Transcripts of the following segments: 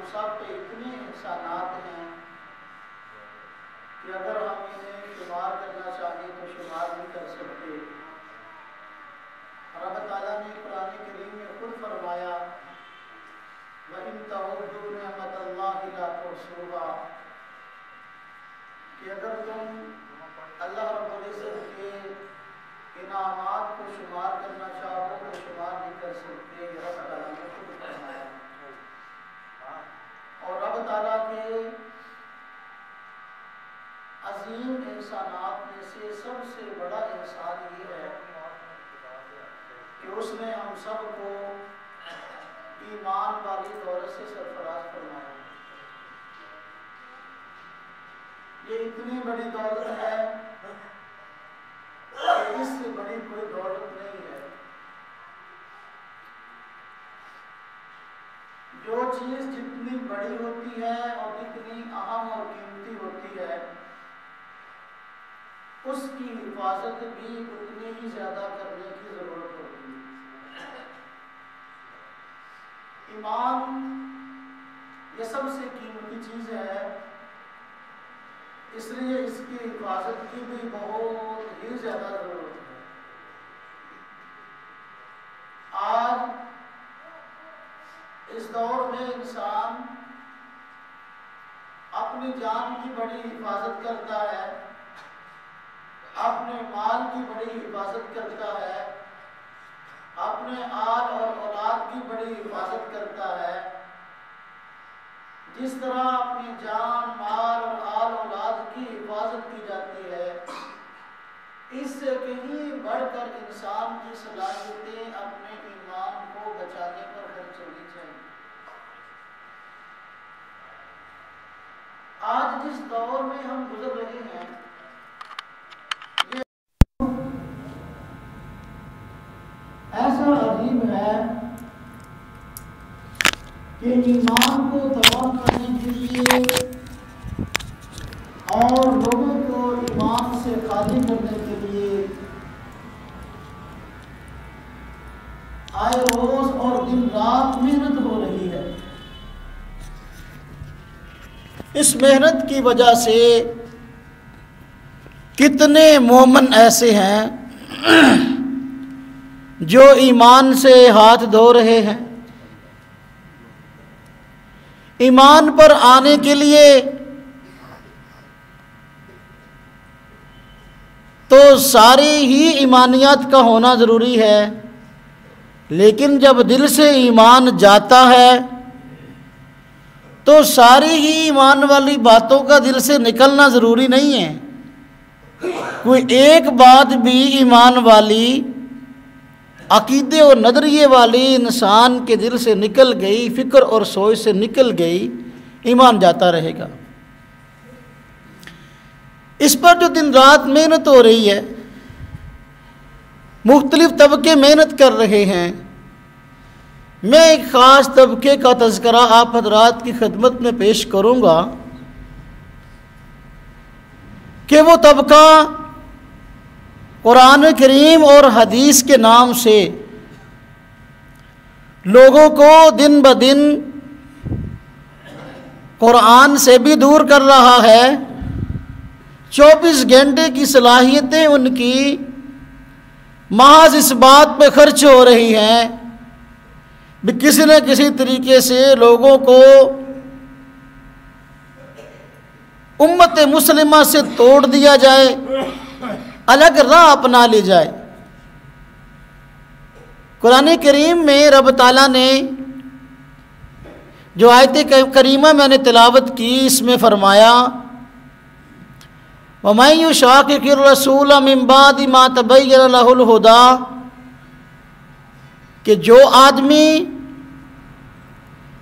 ہم سب پہ اتنے احسانات ہیں کہ اگر ہم انہیں شمار کرنا چاہیں تو شمار نہیں کر سکتے۔ رب تعالیٰ نے قرآن کریم میں خود فرمایا وَإِن تَعُدُّوا نِعْمَتَ اللَّهِ لَا تُحْصُوهَا، کہ اگر تم اللہ رب العزت کے انعامات کو شمار کرنا چاہو تو شمار نہیں کر سکتے۔ یہ رب تعالیٰ نے خود فرمایا۔ اور رب تعالیٰ کے عظیم احسانات میں سے سب سے بڑا احسان یہ ہے کہ اس نے ہم سب کو ایمان والی دولت سے سرفراز فرمایا۔ یہ اتنی بڑی دولت ہے کہ اس سے بڑی کوئی دولت نہیں ہے۔ جو چیز جتنی بڑی ہوتی ہے اور جتنی اہم اور قیمتی ہوتی ہے اس کی حفاظت بھی اتنی ہی زیادہ کرنے کی ضرورت ہوتی ہے۔ ایمان یہ سب سے قیمتی چیز ہے، اس لیے اس کی حفاظت کی بھی بہت ہی زیادہ ضرورت ہے۔ آج اس دور میں انسان اپنی جان کی بڑی حفاظت کرتا ہے، اپنے مال کی بڑی حفاظت کرتا ہے، اپنے آل اور اولاد کی بڑی حفاظت کرتا ہے۔ جس طرح اپنی جان، مال اور آل اولاد کی حفاظت کی جاتی ہے، اس سے کہیں بڑھ کر انسان کی صلاحیتیں اپنے ایمان کو بچانے پر خرچ ہونی چاہیے۔ آج جس دور میں ہم گزر رہے ہیں یہ ایسا عجیب ہے کہ ایمان کو تباہ کرنے کے لیے اور لوگوں کو ایمان سے خالی کرنے کے لیے آئے روز اور دن رات محنت ہو رہی ہے۔ اس محنت کی وجہ سے کتنے مومن ایسے ہیں جو ایمان سے ہاتھ دھو رہے ہیں۔ ایمان پر آنے کے لیے تو ساری ہی ایمانیات کا ہونا ضروری ہے، لیکن جب دل سے ایمان جاتا ہے تو ساری ہی ایمان والی باتوں کا دل سے نکلنا ضروری نہیں ہے۔ کوئی ایک بات بھی ایمان والی، عقیدے اور نظریے والی انسان کے دل سے نکل گئی، فکر اور سوچ سے نکل گئی، ایمان جاتا رہے گا۔ اس پر جو دن رات محنت ہو رہی ہے، مختلف طبقے محنت کر رہے ہیں، میں ایک خاص طبقے کا تذکرہ آپ حضرات کی خدمت میں پیش کروں گا کہ وہ طبقہ قرآن کریم اور حدیث کے نام سے لوگوں کو دن بدن قرآن سے بھی دور کر رہا ہے۔ 24 گھنٹے کی صلاحیتیں ان کی محض اس بات پہ خرچ ہو رہی ہیں بھی کسی نہ کسی طریقے سے لوگوں کو امت مسلمہ سے توڑ دیا جائے، الگ راہ اپنا لی جائے۔ قرآن کریم میں رب تعالیٰ نے جو آیت کریمہ میں نے تلاوت کی، اس میں فرمایا وَمَن يُشَاقِقِ الرَّسُولَ مِن بَعْدِ مَا تَبَيَّنَ لَهُ الْهُدَىٰ، کہ جو آدمی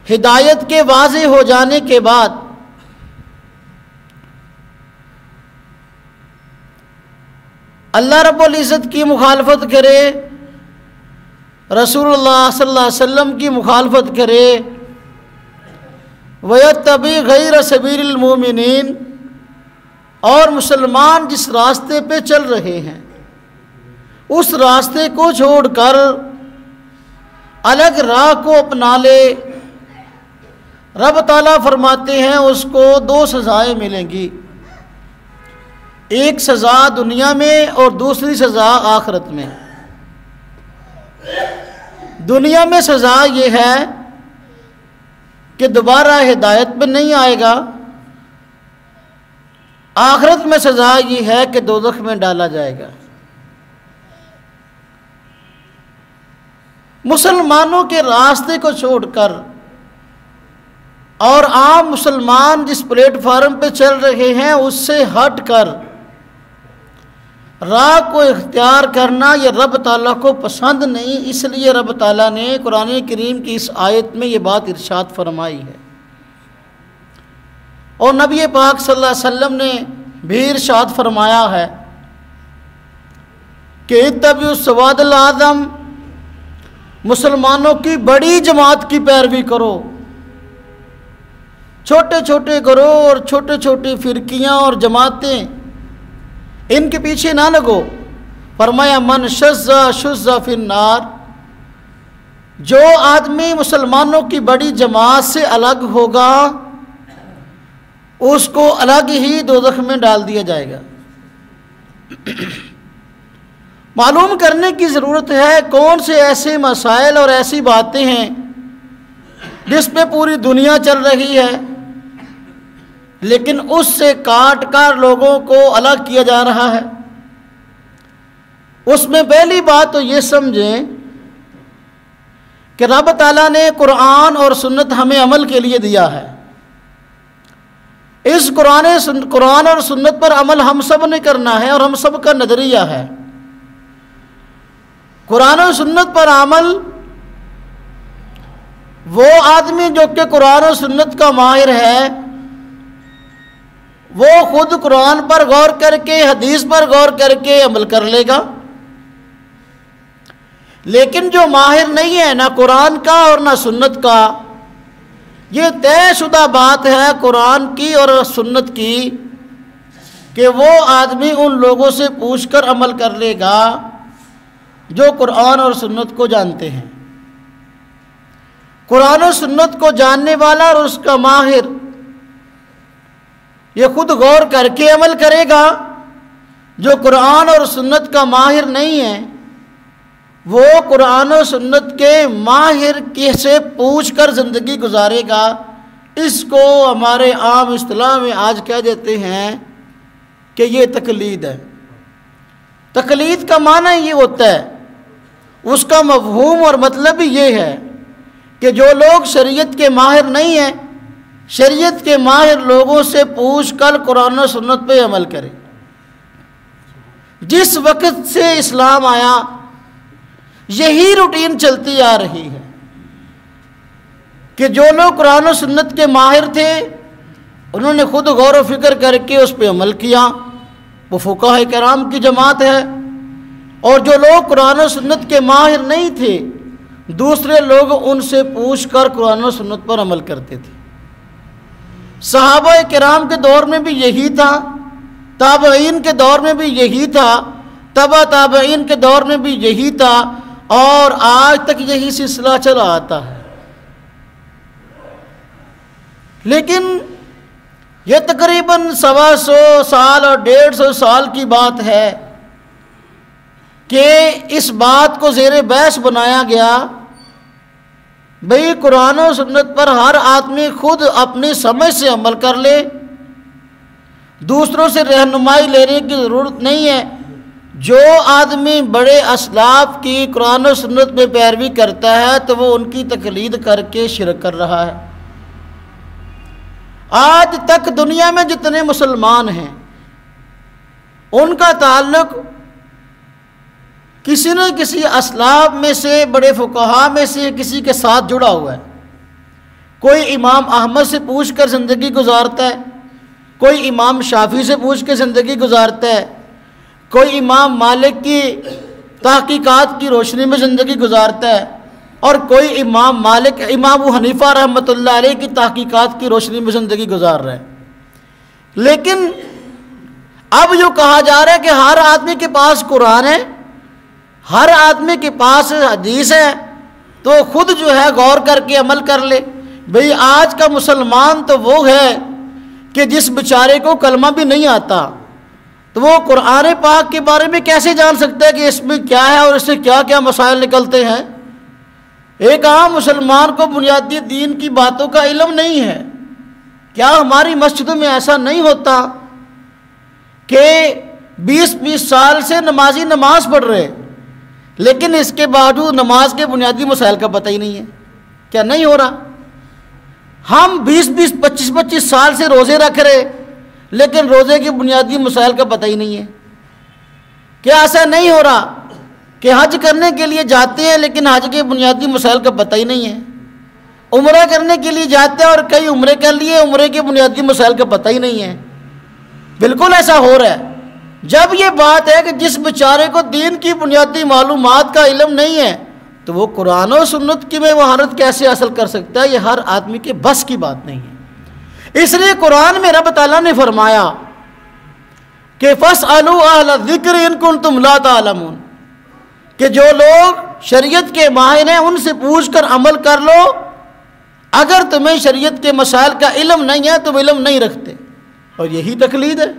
ہدایت کے واضح ہو جانے کے بعد اللہ رب العزت کی مخالفت کرے، رسول اللہ صلی اللہ علیہ وسلم کی مخالفت کرے، وَيَتَّبِعْ غَيْرَ سَبِيلِ الْمُؤْمِنِينَ، اور مسلمان جس راستے پہ چل رہے ہیں اس راستے کو چھوڑ کر الگ راہ کو اپنا لے، رب تعالیٰ فرماتے ہیں اس کو 2 سزائیں ملیں گی، ایک سزا دنیا میں اور دوسری سزا آخرت میں۔ دنیا میں سزا یہ ہے کہ دوبارہ ہدایت میں نہیں آئے گا، آخرت میں سزا یہ ہے کہ دوزخ میں ڈالا جائے گا۔ مسلمانوں کے راستے کو چھوڑ کر اور عام مسلمان جس پلیٹ فارم پہ چل رہے ہیں اس سے ہٹ کر راہ کو اختیار کرنا یہ رب تعالیٰ کو پسند نہیں، اس لیے رب تعالیٰ نے قرآن کریم کی اس آیت میں یہ بات ارشاد فرمائی ہے، اور نبی پاک صلی اللہ علیہ وسلم نے بھی ارشاد فرمایا ہے کہ اتبعوا السواد الاعظم، مسلمانوں کی بڑی جماعت کی پیروی کرو، چھوٹے چھوٹے گروہ اور چھوٹے چھوٹی فرقیاں اور جماعتیں ان کے پیچھے نہ لگو۔ فرمایا من شذ فی النار، جو آدمی مسلمانوں کی بڑی جماعت سے الگ ہوگا اس کو الگ ہی دوزخ میں ڈال دیا جائے گا۔ معلوم کرنے کی ضرورت ہے کون سے ایسے مسائل اور ایسی باتیں ہیں جس پہ پوری دنیا چل رہی ہے لیکن اس سے کاٹ کر لوگوں کو الگ کیا جا رہا ہے۔ اس میں پہلی بات تو یہ سمجھیں کہ رب تعالیٰ نے قرآن اور سنت ہمیں عمل کے لیے دیا ہے، اس قرآن اور سنت پر عمل ہم سب نے کرنا ہے اور ہم سب کا نظریہ ہے۔ قرآن و سنت پر عمل وہ آدمی جو کہ قرآن و سنت کا ماہر ہے وہ خود قرآن پر غور کر کے حدیث پر غور کر کے عمل کر لے گا، لیکن جو ماہر نہیں ہے نہ قرآن کا اور نہ سنت کا، یہ طے شدہ بات ہے قرآن کی اور سنت کی کہ وہ آدمی ان لوگوں سے پوچھ کر عمل کر لے گا جو قرآن اور سنت کو جانتے ہیں۔ قرآن و سنت کو جاننے والا اور اس کا ماہر یہ خود غور کر کے عمل کرے گا، جو قرآن اور سنت کا ماہر نہیں ہے وہ قرآن و سنت کے ماہر سے پوچھ کر زندگی گزارے گا۔ اس کو ہمارے عام اصطلاح میں آج کہہ دیتے ہیں کہ یہ تقلید ہے۔ تقلید کا معنی یہ ہوتا ہے، اس کا مفہوم اور مطلب ہی یہ ہے کہ جو لوگ شریعت کے ماہر نہیں ہیں شریعت کے ماہر لوگوں سے پوچھ کر قرآن و سنت پہ عمل کرے۔ جس وقت سے اسلام آیا یہی روٹین چلتی آ رہی ہے کہ جو لوگ قرآن و سنت کے ماہر تھے انہوں نے خود غور و فکر کر کے اس پہ عمل کیا، وہ فقہاء کرام کی جماعت ہے، اور جو لوگ قرآن و سنت کے ماہر نہیں تھے دوسرے لوگ ان سے پوچھ کر قرآن و سنت پر عمل کرتے تھے۔ صحابہ کرام کے دور میں بھی یہی تھا، تابعین کے دور میں بھی یہی تھا، تبع تابعین کے دور میں بھی یہی تھا، اور آج تک یہی سلسلہ چلا آتا ہے۔ لیکن یہ تقریباً 125 سال اور 150 سال کی بات ہے کہ اس بات کو زیر بحث بنایا گیا بھئی قرآن و سنت پر ہر آدمی خود اپنی سمجھ سے عمل کر لے، دوسروں سے رہنمائی لینے کی ضرورت نہیں ہے۔ جو آدمی بڑے اسلاف کی قرآن و سنت میں پیروی کرتا ہے تو وہ ان کی تقلید کر کے شرک کر رہا ہے۔ آج تک دنیا میں جتنے مسلمان ہیں ان کا تعلق کسی نہ کسی اسلاف میں سے بڑے فقہاء میں سے کسی کے ساتھ جڑا ہوا ہے۔ کوئی امام احمد سے پوچھ کر زندگی گزارتا ہے، کوئی امام شافعی سے پوچھ کے زندگی گزارتا ہے، کوئی امام مالک کی تحقیقات کی روشنی میں زندگی گزارتا ہے، اور کوئی امام ابو حنیفہ رحمۃ اللہ علیہ کی تحقیقات کی روشنی میں زندگی گزار رہا ہے۔ لیکن اب جو کہا جا رہا ہے کہ ہر آدمی کے پاس قرآن ہے، ہر آدمی کے پاس حدیث ہے، تو خود جو ہے غور کر کے عمل کر لے۔ بھئی آج کا مسلمان تو وہ ہے کہ جس بیچارے کو کلمہ بھی نہیں آتا تو وہ قرآن پاک کے بارے میں کیسے جان سکتا ہے کہ اس میں کیا ہے اور اس سے کیا کیا مسائل نکلتے ہیں؟ ایک عام مسلمان کو بنیادی دین کی باتوں کا علم نہیں ہے۔ کیا ہماری مسجدوں میں ایسا نہیں ہوتا کہ 20 سال سے نمازی نماز پڑھ رہے لیکن اس کے باوجود نماز کے بنیادی مسائل کا پتہ ہی نہیں ہے؟ کیا نہیں ہو رہا؟ ہم 25 سال سے روزے رکھ رہے لیکن روزے کے بنیادی مسائل کا پتہ ہی نہیں ہے؟ کیا ایسا نہیں ہو رہا کہ حج کرنے کے لیے جاتے ہیں لیکن حج کے بنیادی مسائل کا پتہ ہی نہیں ہے؟ عمرہ کرنے کے لیے جاتے ہیں اور کئی عمرے کر لیے، عمرے کے بنیادی مسائل کا پتہ ہی نہیں ہے۔ بالکل ایسا ہو رہا ہے۔ جب یہ بات ہے کہ جس بیچارے کو دین کی بنیادی معلومات کا علم نہیں ہے تو وہ قرآن و سنت کی میں مہارت کیسے حاصل کر سکتا ہے؟ یہ ہر آدمی کے بس کی بات نہیں ہے۔ اس لیے قرآن میں رب تعالیٰ نے فرمایا کہ فَاسْأَلُوا أَهْلَ الذِّكْرِ إِن كُنتُمْ لَا تَعْلَمُونَ، کہ جو لوگ شریعت کے ماہر ہیں ان سے پوچھ کر عمل کر لو، اگر تمہیں شریعت کے مسائل کا علم نہیں ہے تم علم نہیں رکھتے۔ اور یہی تقلید ہے۔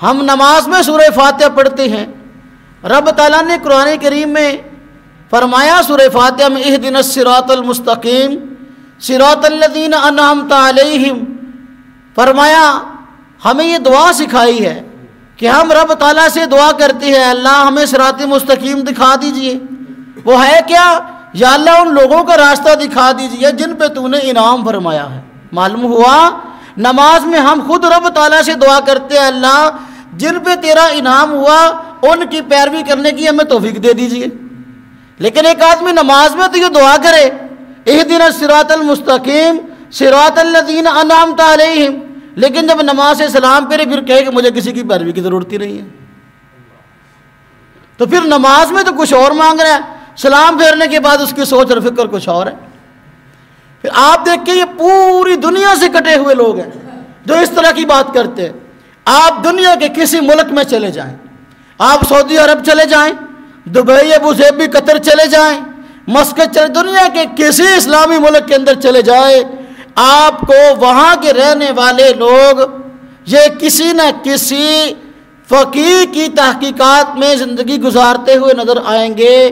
ہم نماز میں سورہ فاتحہ پڑھتے ہیں، رب تعالیٰ نے قرآن کریم میں فرمایا سورہ فاتحہ میں اہدنا الصراط المستقیم صراط الذین انعمت علیہم، فرمایا ہمیں یہ دعا سکھائی ہے کہ ہم رب تعالیٰ سے دعا کرتے ہیں اللہ ہمیں صراط مستقیم دکھا دیجئے۔ وہ ہے کیا؟ یا اللہ ان لوگوں کا راستہ دکھا دیجئے جن پہ تو نے انعام فرمایا ہے۔ معلوم ہوا نماز میں ہم خود رب تعالیٰ سے دعا کرتے ہیں اللہ جن پہ تیرا انعام ہوا ان کی پیروی کرنے کی ہمیں توفیق دے دیجئے۔ لیکن ایک آدمی نماز میں تو یہ دعا کرے اہدنا الصراط المستقیم صراط الذین انعمت علیہم، لیکن جب نماز سے سلام پھرے پھر کہے کہ مجھے کسی کی پیروی کی ضرورت ہی نہیں ہے، تو پھر نماز میں تو کچھ اور مانگ رہا ہے، سلام پھیرنے کے بعد اس کی سوچ اور فکر کچھ اور ہے۔ پھر آپ دیکھ کے یہ پوری دنیا سے کٹے ہوئے لوگ ہیں جو اس طرح کی بات کرتے ہیں۔ آپ دنیا کے کسی ملک میں چلے جائیں، آپ سعودی عرب چلے جائیں، دبئی ابو ظبی قطر چلے جائیں، مسقط چلے، دنیا کے کسی اسلامی ملک کے اندر چلے جائیں، آپ کو وہاں کے رہنے والے لوگ یہ کسی نہ کسی فقیہ کی تحقیقات میں زندگی گزارتے ہوئے نظر آئیں گے۔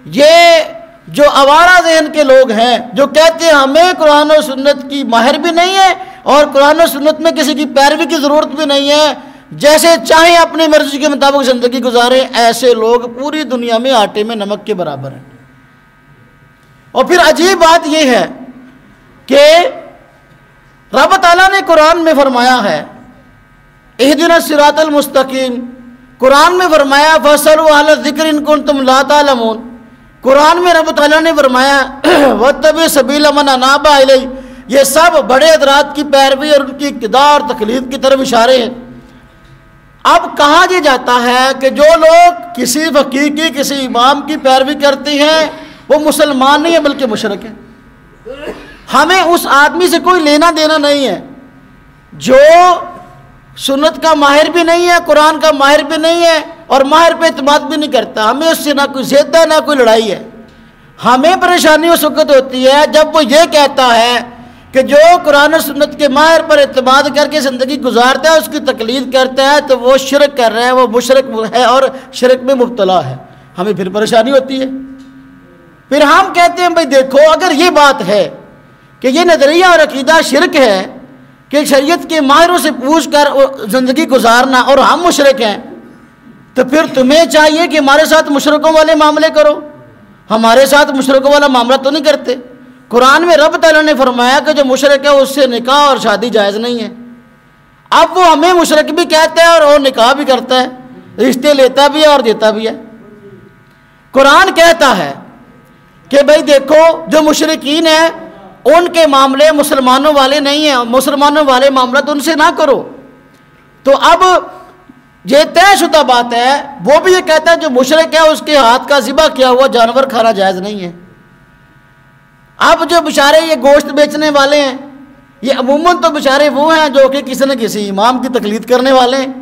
یہ جو آوارہ ذہن کے لوگ ہیں جو کہتے ہیں ہمیں قرآن و سنت کی ماہر بھی نہیں ہے اور قرآن و سنت میں کسی کی پیروی کی ضرورت بھی نہیں ہے، جیسے چاہیں اپنی مرضی کے مطابق زندگی گزاریں، ایسے لوگ پوری دنیا میں آٹے میں نمک کے برابر ہیں۔ اور پھر عجیب بات یہ ہے کہ رب تعالیٰ نے قرآن میں فرمایا ہے اہدنا الصراط المستقیم، قرآن میں فرمایا فَاسْأَلُوا أَهْلَ الذِّكْرِ إِن كُنتُمْ لَا تَعْلَمُونَ، قرآن میں رب تعالیٰ نے فرمایا وَاتَّبِعْ سَبِيلَ مَنْ أَنَابَ إِلَيَّ، یہ سب بڑے حضرات کی پیروی اور ان کی اقتداء اور تقلید کی طرف اشارے ہیں۔ اب کہا یہ جاتا ہے کہ جو لوگ کسی فقیہ کی کسی امام کی پیروی کرتے ہیں وہ مسلمان نہیں ہے بلکہ مشرک ہے۔ ہمیں اس آدمی سے کوئی لینا دینا نہیں ہے جو سنت کا ماہر بھی نہیں ہے، قرآن کا ماہر بھی نہیں ہے اور ماہر پہ اعتماد بھی نہیں کرتا۔ ہمیں اس سے نہ کوئی زیادہ نہ کوئی لڑائی ہے۔ ہمیں پریشانی اس وقت ہوتی ہے جب وہ یہ کہتا ہے کہ جو قرآن و سنت کے ماہر پر اعتماد کر کے زندگی گزارتا ہے اس کی تقلید کرتا ہے تو وہ شرک کر رہا ہے، وہ مشرک ہے اور شرک میں مبتلا ہے۔ ہمیں پھر پریشانی ہوتی ہے۔ پھر ہم کہتے ہیں بھئی دیکھو اگر یہ بات ہے کہ یہ نظریہ اور عقیدہ شرک ہے کہ شریعت کے ماہروں سے پوچھ کر زندگی گزارنا اور ہم مشرک ہیں، تو پھر تمہیں چاہیے کہ ہمارے ساتھ مشرکوں والے معاملے کرو۔ ہمارے ساتھ مشرکوں والا معاملہ تو نہیں کرتے۔ قرآن میں رب تعالیٰ نے فرمایا کہ جو مشرک ہے اس سے نکاح اور شادی جائز نہیں ہے۔ اب وہ ہمیں مشرک بھی کہتا ہے اور وہ نکاح بھی کرتا ہے، رشتے لیتا بھی ہے اور دیتا بھی ہے۔ قرآن کہتا ہے کہ بھئی دیکھو جو مشرکین ہیں ان کے معاملے مسلمانوں والے نہیں ہیں، مسلمانوں والے معاملہ تو ان سے نہ کرو۔ تو اب یہ طے شدہ بات ہے، وہ بھی یہ کہتا ہے جو مشرک ہے اس کے ہاتھ کا ذبح کیا ہوا جانور کھانا جائز نہیں ہے۔ اب جو بیچارے یہ گوشت بیچنے والے ہیں یہ عموماً تو بیچارے وہ ہیں جو کہ کسی نہ کسی امام کی تقلید کرنے والے ہیں۔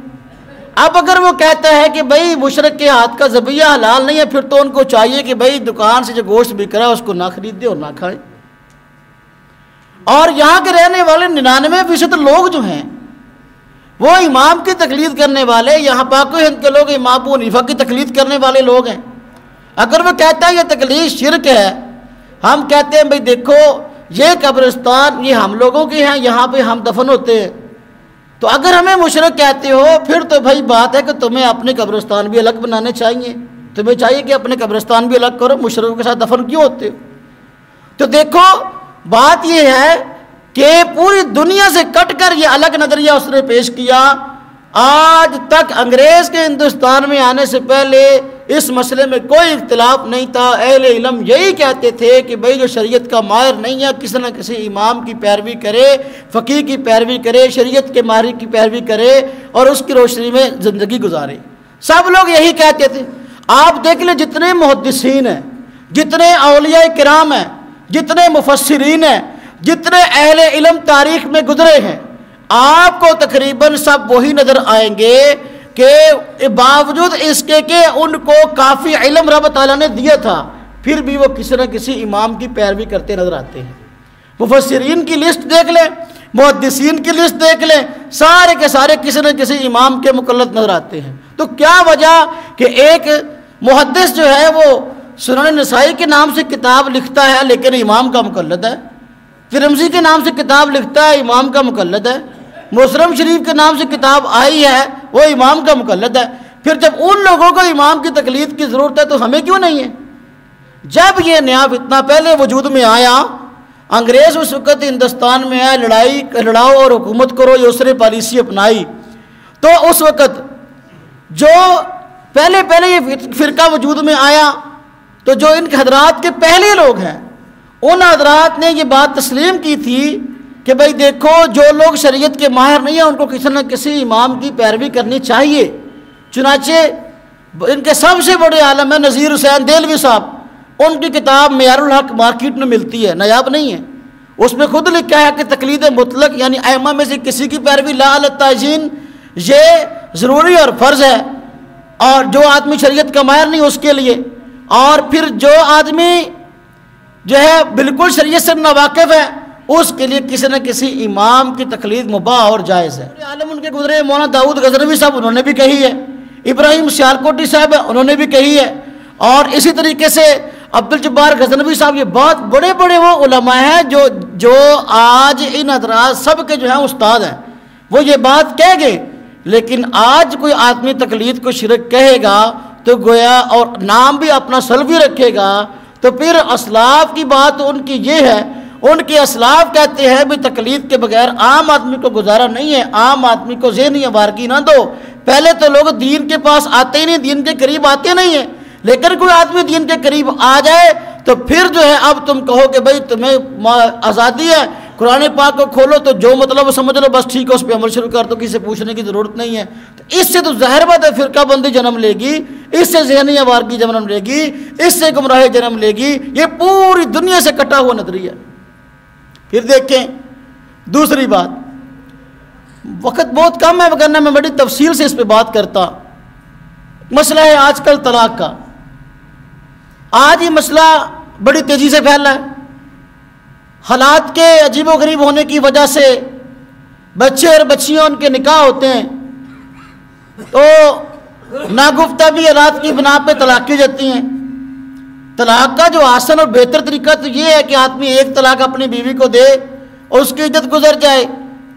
اب اگر وہ کہتا ہے کہ بھئی مشرک کے ہاتھ کا ذبیحہ حلال نہیں ہے پھر تو ان کو چاہیے کہ بھئی دکان سے جو گوشت بک رہا ہے اس کو نہ خریدے اور نہ کھائیں۔ اور یہاں کے رہنے والے 99% لوگ جو ہیں وہ امام کی تقلید کرنے والے، یہاں پاک و ہند کے لوگ امام ابو حنیفہ کی تقلید کرنے والے لوگ ہیں۔ اگر وہ کہتا ہے یہ تقلید شرک ہے، ہم کہتے ہیں بھئی دیکھو یہ قبرستان یہ ہم لوگوں کے ہیں، یہاں پہ ہم دفن ہوتے ہیں، تو اگر ہمیں مشرک کہتے ہو پھر تو بھائی بات ہے کہ تمہیں اپنے قبرستان بھی الگ بنانے چاہیے، تمہیں چاہیے کہ اپنے قبرستان بھی الگ کرو، مشرکوں کے ساتھ دفن کیوں ہوتے ہو؟ تو دیکھو بات یہ ہے کہ پوری دنیا سے کٹ کر یہ الگ نظریہ اس نے پیش کیا۔ آج تک انگریز کے ہندوستان میں آنے سے پہلے اس مسئلے میں کوئی اختلاف نہیں تھا، اہل علم یہی کہتے تھے کہ بھئی جو شریعت کا ماہر نہیں ہے کسی نہ کسی امام کی پیروی کرے، فقیہ کی پیروی کرے، شریعت کے ماہر کی پیروی کرے اور اس کی روشنی میں زندگی گزارے۔ سب لوگ یہی کہتے تھے۔ آپ دیکھ لیں جتنے محدثین ہیں، جتنے اولیاء کرام ہیں، جتنے مفسرین ہیں، جتنے اہل علم تاریخ میں گزرے ہیں، آپ کو تقریباً سب وہی نظر آئیں گے کہ باوجود اس کے کہ ان کو کافی علم رب تعالیٰ نے دیا تھا پھر بھی وہ کسی نہ کسی امام کی پیروی کرتے نظر آتے ہیں۔ مفسرین کی لسٹ دیکھ لیں، محدثین کی لسٹ دیکھ لیں، سارے کے سارے کسی نہ کسی امام کے مقلد نظر آتے ہیں۔ تو کیا وجہ کہ ایک محدث جو ہے وہ سنن نسائی کے نام سے کتاب لکھتا ہے لیکن امام کا مقلد ہے، ترمذی کے نام سے کتاب لکھتا ہے امام کا مقلد ہے، مسلم شریف کے نام سے کتاب آئی ہے وہ امام کا مقلد ہے، پھر جب ان لوگوں کو امام کی تقلید کی ضرورت ہے تو ہمیں کیوں نہیں ہے؟ جب یہ نیا فتنہ پہلے وجود میں آیا، انگریز اس وقت ہندوستان میں آئے، لڑاؤ اور حکومت کرو یہ اس نے پالیسی اپنائی، تو اس وقت جو پہلے یہ فرقہ وجود میں آیا تو جو ان حضرات کے پہلے لوگ ہیں ان حضرات نے یہ بات تسلیم کی تھی کہ بھئی دیکھو جو لوگ شریعت کے ماہر نہیں ہیں ان کو کسی نہ کسی امام کی پیروی کرنی چاہیے۔ چنانچہ ان کے سب سے بڑے عالم ہیں نذیر حسین دہلوی صاحب، ان کی کتاب معیار الحق مارکیٹ میں ملتی ہے، نایاب نہیں ہے، اس میں خود لکھا ہے کہ تقلید مطلق یعنی ائمہ میں سے کسی کی پیروی لا علی التعیین یہ ضروری اور فرض ہے، اور جو آدمی شریعت کا ماہر نہیں اس کے لیے، اور پھر جو آدمی جو ہے بالکل شریعت سے ناواقف ہے اس کے لیے کسی نہ کسی امام کی تقلید مباح اور جائز ہے۔ عالم ان کے گزرے مولانا داؤد غزنوی صاحب انہوں نے بھی کہی ہے، ابراہیم سیالکوٹی صاحب انہوں نے بھی کہی ہے، اور اسی طریقے سے عبدالجبار غزنوی صاحب، یہ بہت بڑے بڑے وہ علماء ہیں جو آج ان حضرات سب کے جو ہیں استاد ہیں، وہ یہ بات کہہ گئے۔ لیکن آج کوئی آدمی تقلید کو شرک کہے گا تو گویا اور نام بھی اپنا سلفی رکھے گا تو پھر اسلاف کی بات ان کی یہ ہے، ان کے اسلاف کہتے ہیں بھی تقلید کے بغیر عام آدمی کو گزارا نہیں ہے، عام آدمی کو ذہنی وارگی نہ دو۔ پہلے تو لوگ دین کے پاس آتے ہی نہیں، دین کے قریب آتے نہیں ہیں، لیکن کوئی آدمی دین کے قریب آ جائے تو پھر جو ہے اب تم کہو کہ بھئی تمہیں آزادی ہے، قرآن پاک کو کھولو تو جو مطلب سمجھ لو بس ٹھیک ہے، اس پہ عمل شروع کر دو، کسی سے پوچھنے کی ضرورت نہیں ہے۔ تو اس سے تو ظاہر بات ہے فرقہ بندی جنم لے گی، اس سے ذہنی وارگی جنم لے گی، اس سے گمراہی جنم لے گی، یہ پوری دنیا سے کٹا ہوا نظریہ۔ پھر دیکھیں دوسری بات، وقت بہت کم ہے وگرنہ میں بڑی تفصیل سے اس پہ بات کرتا۔ مسئلہ ہے آج کل طلاق کا۔ آج یہ مسئلہ بڑی تیزی سے پھیل رہا ہے، حالات کے عجیب و غریب ہونے کی وجہ سے بچے اور بچیاں ان کے نکاح ہوتے ہیں تو ناگفتہ بھی حالات کی بنا پہ طلاق کی جاتی ہیں۔ طلاق کا جو آسان اور بہتر طریقہ تو یہ ہے کہ آدمی ایک طلاق اپنی بیوی کو دے اور اس کی عدت گزر جائے،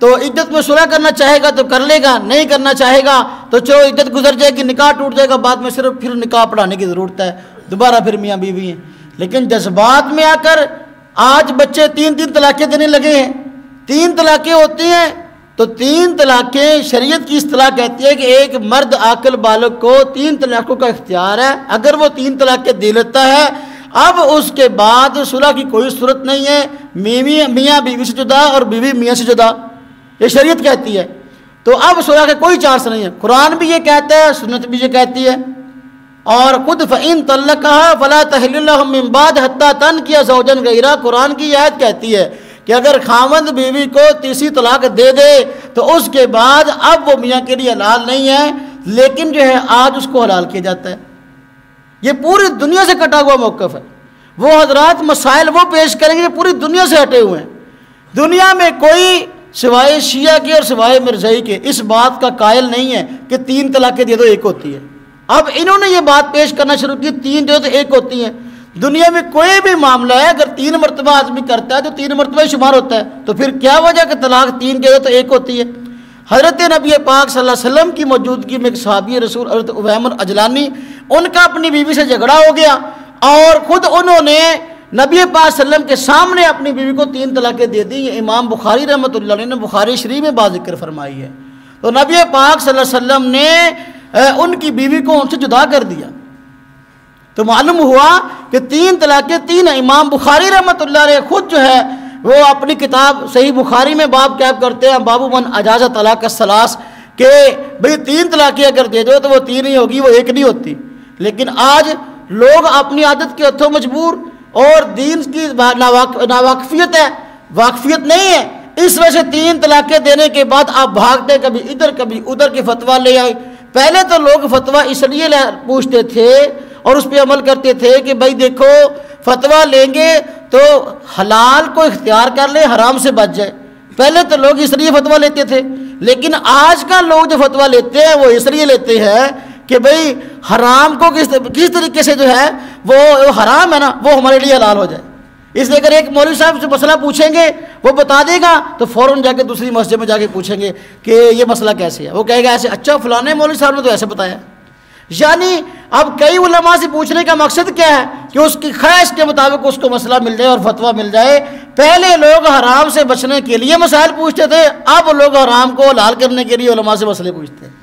تو عدت میں صلح کرنا چاہے گا تو کر لے گا، نہیں کرنا چاہے گا تو چلو عدت گزر جائے گی، نکاح ٹوٹ جائے گا، بعد میں صرف پھر نکاح پڑھانے کی ضرورت ہے، دوبارہ پھر میاں بیوی ہیں۔ لیکن جذبات میں آ کر آج بچے تین طلاقیں دینے لگے ہیں۔ 3 طلاقیں ہوتی ہیں تو 3 طلاقیں شریعت کی اصطلاح کہتی ہے کہ ایک مرد عاقل بالغ کو 3 طلاقوں کا اختیار ہے، اگر وہ 3 طلاقیں دے لیتا ہے اب اس کے بعد صلح کی کوئی صورت نہیں ہے، میاں بیوی سے جدا اور بیوی میاں سے جدا، یہ شریعت کہتی ہے، تو اب صلح کا کوئی چانس نہیں ہے۔ قرآن بھی یہ کہتا ہے، سنت بھی یہ کہتی ہے، اور خود فَإِن طَلَّقَهَا فَلَا تَحِلُّ لَهُ مِن بَعْدُ حَتَّىٰ تَنكِحَ زَوْجًا غَيْرَهُ، قرآن کی آیت کہتی ہے کہ اگر خاوند بیوی کو تیسری طلاق دے دے تو اس کے بعد اب وہ میاں کے لیے حلال نہیں ہے، لیکن جو ہے آج اس کو حلال کیا جاتا ہے۔ یہ پوری دنیا سے کٹا ہوا موقف ہے۔ وہ حضرات مسائل وہ پیش کریں گے پوری دنیا سے ہٹے ہوئے ہیں۔ دنیا میں کوئی سوائے شیعہ کے اور سوائے مرزائی کے اس بات کا قائل نہیں ہے کہ 3 طلاقیں دے دو 1 ہوتی ہے۔ اب انہوں نے یہ بات پیش کرنا شروع کی 3 دے دو تو 1 ہوتی ہے۔ دنیا میں کوئی بھی معاملہ ہے اگر 3 مرتبہ آدمی کرتا ہے تو 3 مرتبہ ہی شمار ہوتا ہے، تو پھر کیا وجہ کہ طلاق 3 دے دو تو 1 ہوتی ہے۔ حضرت نبی پاک صلی اللہ علیہ وسلم کی موجودگی میں ایک صحابی رسول حضرت عویم العجلانی، ان کا اپنی بیوی سے جھگڑا ہو گیا اور خود انہوں نے نبی پاک صلی اللہ علیہ وسلم کے سامنے اپنی بیوی کو 3 طلاقیں دے دی۔ یہ امام بخاری رحمۃ اللہ علیہ نے بخاری شریف میں بات ذکر فرمائی ہے۔ تو نبی پاک صلی اللہ علیہ وسلم نے ان کی بیوی کو ان سے جدا کر دیا، تو معلوم ہوا کہ 3 طلاقیں 3 ہیں۔ امام بخاری رحمۃ اللہ علیہ خود جو ہے وہ اپنی کتاب صحیح بخاری میں باب کیب کرتے ہیں، باب من اجاز طلاق الثلاث، کہ بھئی 3 طلاقیں اگر دے دو تو وہ 3 ہی ہوگی، وہ 1 نہیں ہوتی۔ لیکن آج لوگ اپنی عادت کے ہتھوں مجبور اور دین کی ناواقفیت ہے، واقفیت نہیں ہے، اس وجہ سے 3 طلاقیں دینے کے بعد آپ بھاگتے کبھی ادھر کبھی ادھر کے فتویٰ لے آئے۔ پہلے تو لوگ فتویٰ اس لیے پوچھتے تھے اور اس پہ عمل کرتے تھے کہ بھائی دیکھو فتویٰ لیں گے تو حلال کو اختیار کر لے، حرام سے بچ جائے۔ پہلے تو لوگ اس لیے فتویٰ لیتے تھے، لیکن آج کا لوگ جو فتویٰ لیتے ہیں وہ اس لیے لیتے ہیں کہ بھئی حرام کو کس طریقے سے جو ہے وہ حرام ہے نا وہ ہمارے لیے حلال ہو جائے۔ اس لیے اگر ایک مولوی صاحب سے مسئلہ پوچھیں گے وہ بتا دے گا تو فوراً جا کے دوسری مسجد میں جا کے پوچھیں گے کہ یہ مسئلہ کیسے ہے، وہ کہے گا ایسے، اچھا فلانے مولوی صاحب نے تو ایسے بتایا۔ یعنی اب کئی علماء سے پوچھنے کا مقصد کیا ہے کہ اس کی خواہش کے مطابق اس کو مسئلہ مل جائے اور فتویٰ مل جائے۔ پہلے لوگ حرام سے بچنے کے لیے مسائل پوچھتے تھے، اب لوگ حرام کو حلال کرنے کے لیے علماء سے مسئلے پوچھتے ہیں۔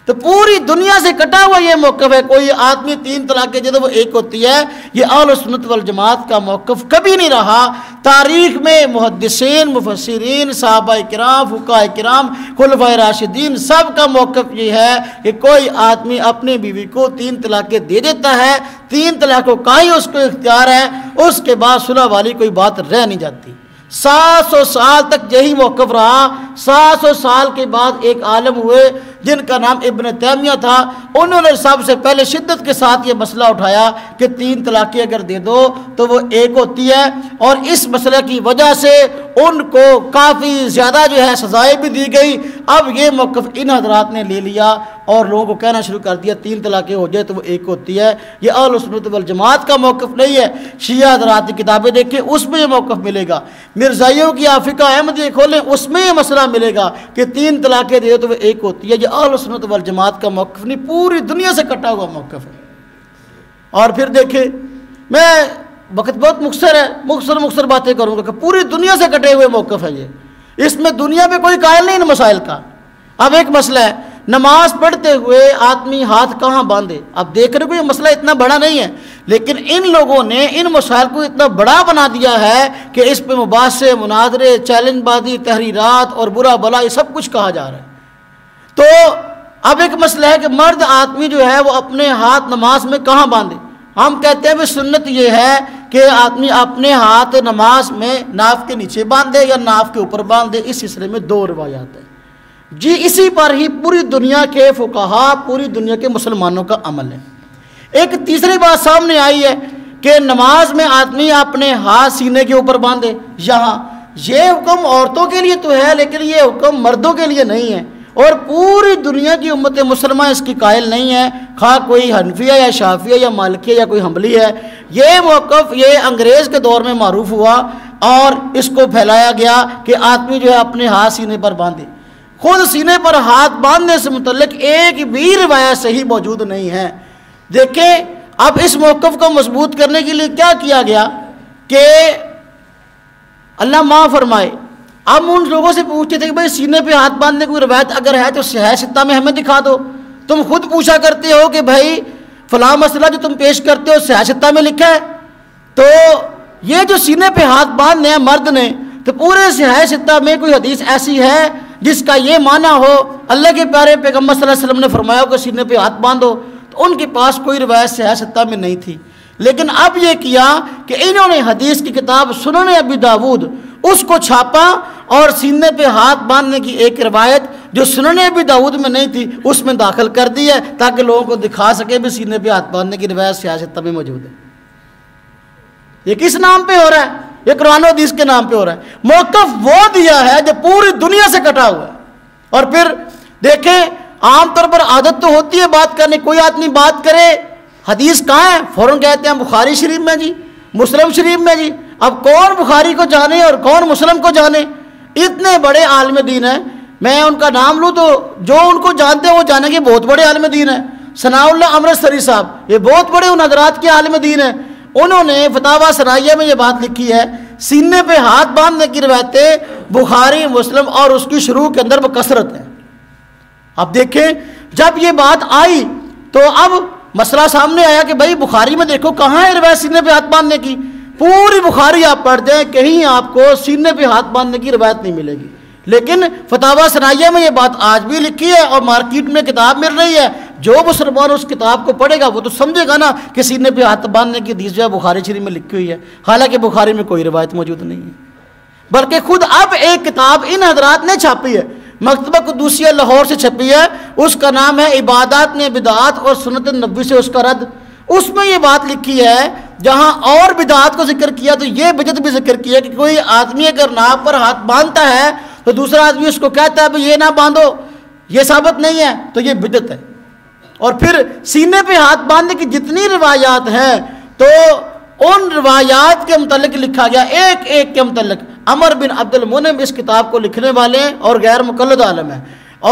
تو پوری دنیا سے کٹا ہوا یہ موقف ہے۔ کوئی آدمی 3 طلاقیں دے دو وہ 1 ہوتی ہے، یہ اہل سنت والجماعت کا موقف کبھی نہیں رہا۔ تاریخ میں محدثین، مفسرین، صحابہ کرام، فقہاء کرام، خلفائے راشدین سب کا موقف یہ ہے کہ کوئی آدمی اپنی بیوی کو 3 طلاقیں دے دیتا ہے، 3 طلاقوں کا ہی اس کو اختیار ہے، اس کے بعد صلح والی کوئی بات رہ نہیں جاتی۔ 700 سال تک یہی موقف رہا۔ 700 سال کے بعد ایک عالم ہوئے جن کا نام ابن تیمیہ تھا، انہوں نے سب سے پہلے شدت کے ساتھ یہ مسئلہ اٹھایا کہ 3 طلاقیں اگر دے دو تو وہ 1 ہوتی ہے، اور اس مسئلے کی وجہ سے ان کو کافی زیادہ جو ہے سزائیں بھی دی گئی۔ اب یہ موقف ان حضرات نے لے لیا اور لوگوں کو کہنا شروع کر دیا 3 طلاقیں ہو جائے تو وہ 1 ہوتی ہے۔ یہ اہل سنت والجماعت کا موقف نہیں ہے۔ شیعہ حضرات کی کتابیں دیکھیں اس میں یہ موقف ملے گا، مرزائیوں کی فقہ احمدیہ کھولیں اس میں یہ مسئلہ ملے گا کہ 3 طلاقیں دے تو وہ 1 ہوتی ہے۔ یہ اہل سنت والجماعت کا موقف نہیں، پوری دنیا سے کٹا ہوا موقف ہے۔ اور پھر دیکھیں، میں وقت بہت مختصر باتیں کروں گا کہ پوری دنیا سے کٹے ہوئے موقف ہے یہ، اس میں دنیا میں کوئی قائل نہیں ان مسائل کا۔ اب ایک مسئلہ ہے، نماز پڑھتے ہوئے آدمی ہاتھ کہاں باندھے۔ اب دیکھ رہے کو یہ مسئلہ اتنا بڑا نہیں ہے، لیکن ان لوگوں نے ان مسائل کو اتنا بڑا بنا دیا ہے کہ اس پہ مباحثے، مناظرے، چیلنج بازی، تحریرات اور برا بلا یہ سب کچھ کہا جا رہا ہے۔ تو اب ایک مسئلہ ہے کہ مرد آدمی جو ہے وہ اپنے ہاتھ نماز میں کہاں باندھے۔ ہم کہتے ہیں کہ سنت یہ ہے کہ آدمی اپنے ہاتھ نماز میں ناف کے نیچے باندھے یا ناف کے اوپر باندھے۔ اس سلسلے میں 2 روایات ہیں جی، اسی پر ہی پوری دنیا کے فقہا، پوری دنیا کے مسلمانوں کا عمل ہے۔ ایک تیسری بات سامنے آئی ہے کہ نماز میں آدمی اپنے ہاتھ سینے کے اوپر باندھے۔ یہاں یہ حکم عورتوں کے لیے تو ہے لیکن یہ حکم مردوں کے لیے نہیں ہے، اور پوری دنیا کی امت مسلمہ اس کی قائل نہیں ہے، خواہ کوئی حنفیہ یا شافعیہ یا مالکیہ یا کوئی حنبلی ہے۔ یہ موقف یہ انگریز کے دور میں معروف ہوا اور اس کو پھیلایا گیا کہ آدمی جو ہے اپنے ہاتھ سینے پر باندھے۔ خود سینے پر ہاتھ باندھنے سے متعلق ایک بھی روایت صحیح موجود نہیں ہے۔ دیکھیں اب اس موقف کو مضبوط کرنے کے لیے کیا کیا گیا کہ اللہ معاف فرمائے، اب ان لوگوں سے پوچھتے تھے کہ بھائی سینے پہ ہاتھ باندھنے کوئی روایت اگر ہے تو صحیح ستہ میں ہمیں دکھا دو۔ تم خود پوچھا کرتے ہو کہ بھائی فلاں مسئلہ جو تم پیش کرتے ہو صحیح ستہ میں لکھا ہے، تو یہ جو سینے پہ ہاتھ باندھنے ہیں مرد نے، تو پورے صحیح ستہ میں کوئی حدیث ایسی ہے جس کا یہ معنی ہو اللہ کے پیارے پیغمبر صلی اللہ علیہ وسلم نے فرمایا ہو کہ سینے پہ ہاتھ باندھو؟ تو ان کے پاس کوئی روایت صحیح ستہ میں نہیں تھی۔ لیکن اب یہ کیا کہ انہوں نے حدیث کی کتاب سنن ابی داود اس کو چھاپا اور سینے پہ ہاتھ باندھنے کی ایک روایت جو سنن ابی داود میں نہیں تھی اس میں داخل کر دی ہے تاکہ لوگوں کو دکھا سکے بھی سینے پہ ہاتھ باندھنے کی روایت صحیح ستہ میں موجود ہے۔ یہ کس نام پہ ہو رہا ہے؟ یہ قرآن و حدیث کے نام پہ ہو رہا ہے. موقف وہ دیا ہے جو پوری دنیا سے کٹا ہوا ہے. اور پھر دیکھیں عام طور پر عادت تو ہوتی ہے بات کرنے، کوئی آدمی بات کرے حدیث کہاں ہے فوراً کہتے ہیں بخاری شریف میں جی، مسلم شریف میں جی. اب کون بخاری کو جانے اور کون مسلم کو جانے؟ اتنے بڑے عالم دین ہیں، میں ان کا نام لوں تو جو ان کو جانتے ہیں وہ جانے کے بہت بڑے عالم دین ہیں. ثناء اللہ امرتسری صاحب یہ بہت بڑے ان حضرات کے عالم دین ہیں. انہوں نے فتاویٰ ثنائیہ میں یہ بات لکھی ہے، سینے پہ ہاتھ باندھنے کی روایتیں بخاری مسلم اور اس کی شروع کے اندر بکثرت ہے. اب دیکھیں جب یہ بات آئی تو اب مسئلہ سامنے آیا کہ بھائی بخاری میں دیکھو کہاں ہے روایت سینے پہ ہاتھ باندھنے کی. پوری بخاری آپ پڑھ دیں کہیں آپ کو سینے پہ ہاتھ باندھنے کی روایت نہیں ملے گی. لیکن فتاویٰ ثنائیہ میں یہ بات آج بھی لکھی ہے اور مارکیٹ میں کتاب مل رہی ہے. جو مسلمان اس کتاب کو پڑھے گا وہ تو سمجھے گا نا کہ سینے پہ ہاتھ باندھنے کی حدیث جو ہے بخاری شریف میں لکھی ہوئی ہے، حالانکہ بخاری میں کوئی روایت موجود نہیں ہے. بلکہ خود اب ایک کتاب ان حضرات نے چھاپی ہے، مکتبہ قدوسیہ لاہور سے چھپی ہے، اس کا نام ہے عبادات میں بدعات اور سنت نبوی سے اس کا رد. اس میں یہ بات لکھی ہے جہاں اور بدعات کو ذکر کیا تو یہ بدعت بھی ذکر کیا کہ کوئی آدمی اگر ناک پر ہاتھ باندھتا ہے تو دوسرا آدمی اس کو کہتا ہے بھئی یہ نہ باندھو، یہ ثابت نہیں ہے تو یہ بدعت ہے. اور پھر سینے پہ ہاتھ باندھنے کی جتنی روایات ہیں تو ان روایات کے متعلق لکھا گیا ایک ایک کے متعلق. عمر بن عبد المنعم اس کتاب کو لکھنے والے ہیں اور غیر مقلد عالم ہیں،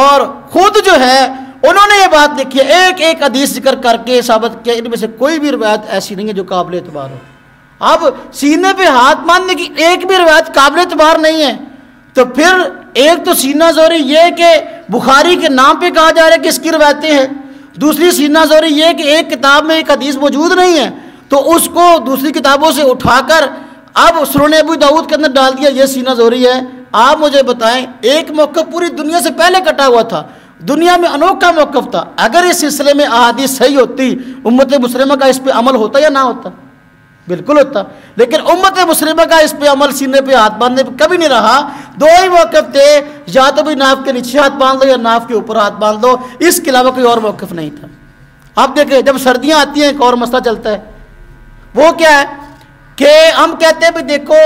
اور خود جو ہے انہوں نے یہ بات لکھی ہے ایک ایک حدیث ذکر کر کے ثابت کیا ان میں سے کوئی بھی روایت ایسی نہیں ہے جو قابل اعتبار ہو. اب سینے پہ ہاتھ باندھنے کی ایک بھی روایت قابل اعتبار نہیں ہے تو پھر ایک تو سینہ زوری یہ کہ بخاری کے نام پہ کہا جا رہا ہے کہ اس کی روایتیں ہیں، دوسری سینہ زوری یہ کہ ایک کتاب میں ایک حدیث موجود نہیں ہے تو اس کو دوسری کتابوں سے اٹھا کر اب سنن ابو داؤد کے اندر ڈال دیا، یہ سینہ زوری ہے. آپ مجھے بتائیں ایک موقف پوری دنیا سے پہلے کٹا ہوا تھا، دنیا میں انوکھا موقف تھا، اگر اس سلسلے میں احادیث صحیح ہوتی امت مسلمہ کا اس پہ عمل ہوتا یا نہ ہوتا؟ بالکل ہوتا. لیکن امت مسلمہ کا اس پہ عمل سینے پہ ہاتھ باندھنے پہ کبھی نہیں رہا. دو ہی موقف تھے، یا تو بھی ناف کے نیچے ہاتھ باندھ دو یا ناف کے اوپر ہاتھ باندھ دو، اس کے علاوہ کوئی اور موقف نہیں تھا. آپ دیکھیں جب سردیاں آتی ہیں ایک اور مسئلہ چلتا ہے، وہ کیا ہے کہ ہم کہتے ہیں بھی دیکھو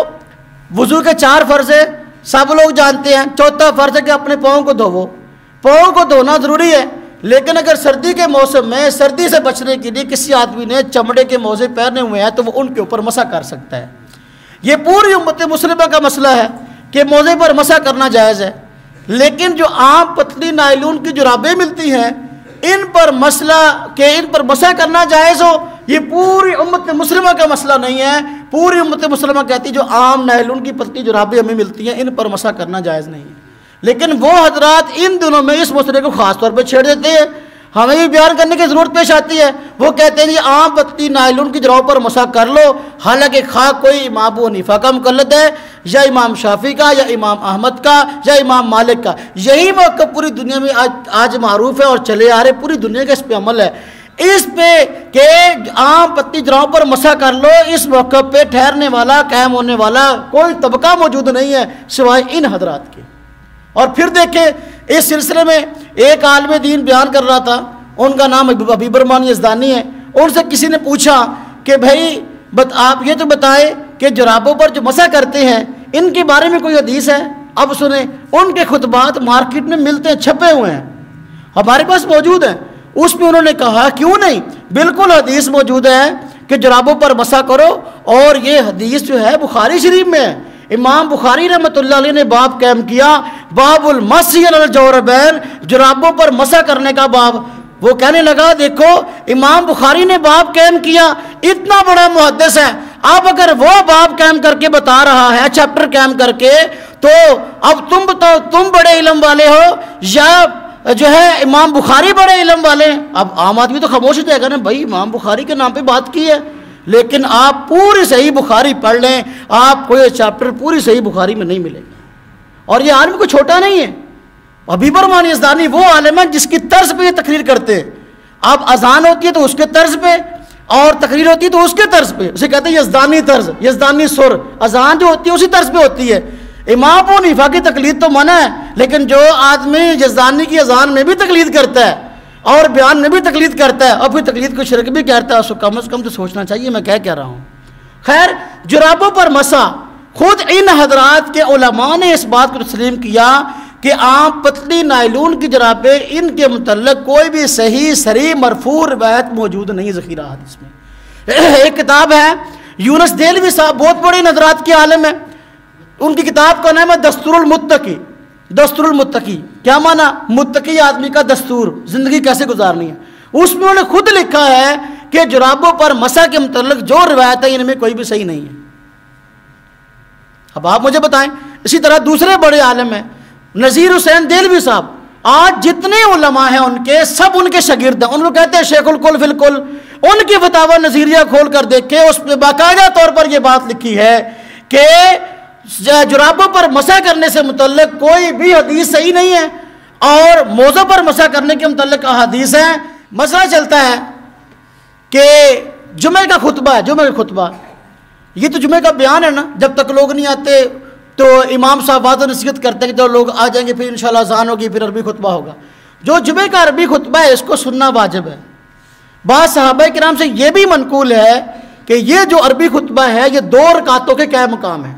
وضو کے 4 فرض ہیں سب لوگ جانتے ہیں، چوتھا فرض ہے کہ اپنے پاؤں کو دھوو. پاؤں کو دھونا ضروری ہے، لیکن اگر سردی کے موسم میں سردی سے بچنے کے لیے کسی آدمی نے چمڑے کے موزے پہنے ہوئے ہیں تو وہ ان کے اوپر مسح کر سکتا ہے. یہ پوری امت مسلمہ کا مسئلہ ہے کہ موزے پر مسح کرنا جائز ہے. لیکن جو عام پتلی نائلون کی جرابیں ملتی ہیں ان پر مسئلہ کہ ان پر مسح کرنا جائز ہو، یہ پوری امت مسلمہ کا مسئلہ نہیں ہے. پوری امت مسلمہ کہتی جو عام نائلون کی پتلی جرابیں ہمیں ملتی ہیں ان پر مسح کرنا جائز نہیں ہے. لیکن وہ حضرات ان دنوں میں اس مسئلے کو خاص طور پہ چھیڑ دیتے ہیں، ہمیں بھی بیان کرنے کی ضرورت پیش آتی ہے. وہ کہتے ہیں یہ عام پتلی نائلون کی جرابوں پر مسح کر لو، حالانکہ خواہ کوئی امام ابو حنیفہ کا مقلد ہے یا امام شافعی کا یا امام احمد کا یا امام مالک کا، یہی موقف پوری دنیا میں آج معروف ہے اور چلے آ رہے، پوری دنیا کا اس پہ عمل ہے. اس پہ کہ عام پتلی جرابوں پر مسح کر لو، اس موقع پہ ٹھہرنے والا قائم ہونے والا کوئی طبقہ موجود نہیں ہے سوائے ان حضرات کے. اور پھر دیکھیں اس سلسلے میں ایک عالم دین بیان کر رہا تھا، ان کا نام حبیب الرحمن یزدانی ہے. ان سے کسی نے پوچھا کہ بھائی آپ یہ تو بتائیں کہ جرابوں پر جو مسح کرتے ہیں ان کے بارے میں کوئی حدیث ہے؟ اب سنیں ان کے خطبات مارکیٹ میں ملتے ہیں، چھپے ہوئے ہیں، ہمارے پاس موجود ہیں. اس میں انہوں نے کہا کیوں نہیں، بالکل حدیث موجود ہے کہ جرابوں پر مسح کرو، اور یہ حدیث جو ہے بخاری شریف میں ہے. امام بخاری رحمۃ اللہ علیہ نے باب قائم کیا، باب المسح علی الجوربین، جرابوں پر مسح کرنے کا باب. وہ کہنے لگا دیکھو امام بخاری نے باب قائم کیا، اتنا بڑا محدث ہے، اب اگر وہ باب قائم کر کے بتا رہا ہے چیپٹر قائم کر کے، تو اب تم بتاؤ تم بڑے علم والے ہو یا جو ہے امام بخاری بڑے علم والے ہیں؟ اب عام آدمی تو خاموش ہو جائے گا نا، بھائی امام بخاری کے نام پہ بات کی ہے. لیکن آپ پوری صحیح بخاری پڑھ لیں، آپ کو یہ چیپٹر پوری صحیح بخاری میں نہیں ملے گا. اور یہ عالم کوئی چھوٹا نہیں ہے. حبیب الرحمن یزدانی وہ عالم ہے جس کی طرز پہ یہ تقریر کرتے ہیں. اب اذان ہوتی ہے تو اس کے طرز پہ، اور تقریر ہوتی ہے تو اس کے طرز پہ، اسے کہتے ہیں یزدانی طرز، یزدانی سر. اذان جو ہوتی ہے اسی طرز پہ ہوتی ہے. امام ابو حنیفہ کی تقلید تو منع ہے، لیکن جو آدمی یزدانی کی اذان میں بھی تقلید کرتا ہے اور بیان میں بھی تقلید کرتا ہے اور پھر تقلید کو شرک بھی کہتا ہے، اس کو کم از کم تو سوچنا چاہیے میں کیا کہہ رہا ہوں. خیر، جرابوں پر مسح خود ان حضرات کے علماء نے اس بات کو تسلیم کیا کہ عام پتلی نائلون کی جرابیں ان کے متعلق کوئی بھی صحیح صریح مرفوع روایت موجود نہیں ذخیرہ حدیث میں۔ ایک کتاب ہے یونس دہلوی صاحب، بہت بڑے نظرات کے عالم ہیں، ان کی کتاب کا نام ہے دستور المتقی۔ دستور المتقی کیا معنی؟ متقی آدمی کا دستور، زندگی کیسے گزارنی ہے۔ اس میں انہوں نے خود لکھا ہے کہ جرابوں پر مسح کے متعلق جو روایت ہے ان میں کوئی بھی صحیح نہیں ہے۔ اب آپ مجھے بتائیں، اسی طرح دوسرے بڑے عالم ہیں نذیر حسین دہلوی صاحب، آج جتنے علماء ہیں ان کے سب ان کے شاگرد ہیں، ان کو کہتے ہیں شیخ الکل فی الکل۔ ان کی فتاوی نظیریہ کھول کر دیکھیں، اس میں باقاعدہ طور پر یہ بات لکھی ہے کہ جرابوں پر مسح کرنے سے متعلق کوئی بھی حدیث صحیح نہیں ہے، اور موزوں پر مسح کرنے کے متعلق احادیث ہیں۔ مسئلہ چلتا ہے کہ جمعہ کا خطبہ ہے، جمعہ کا خطبہ، یہ تو جمعہ کا بیان ہے نا، جب تک لوگ نہیں آتے تو امام صاحب واضح نصیحت کرتے ہیں کہ جب لوگ آ جائیں گے پھر انشاءاللہ اذان ہوگی، پھر عربی خطبہ ہوگا۔ جو جمعہ کا عربی خطبہ ہے اس کو سننا واجب ہے۔ بعض صحابہ کرام سے یہ بھی منقول ہے کہ یہ جو عربی خطبہ ہے یہ 2 رکعتوں کے کیا مقام ہے۔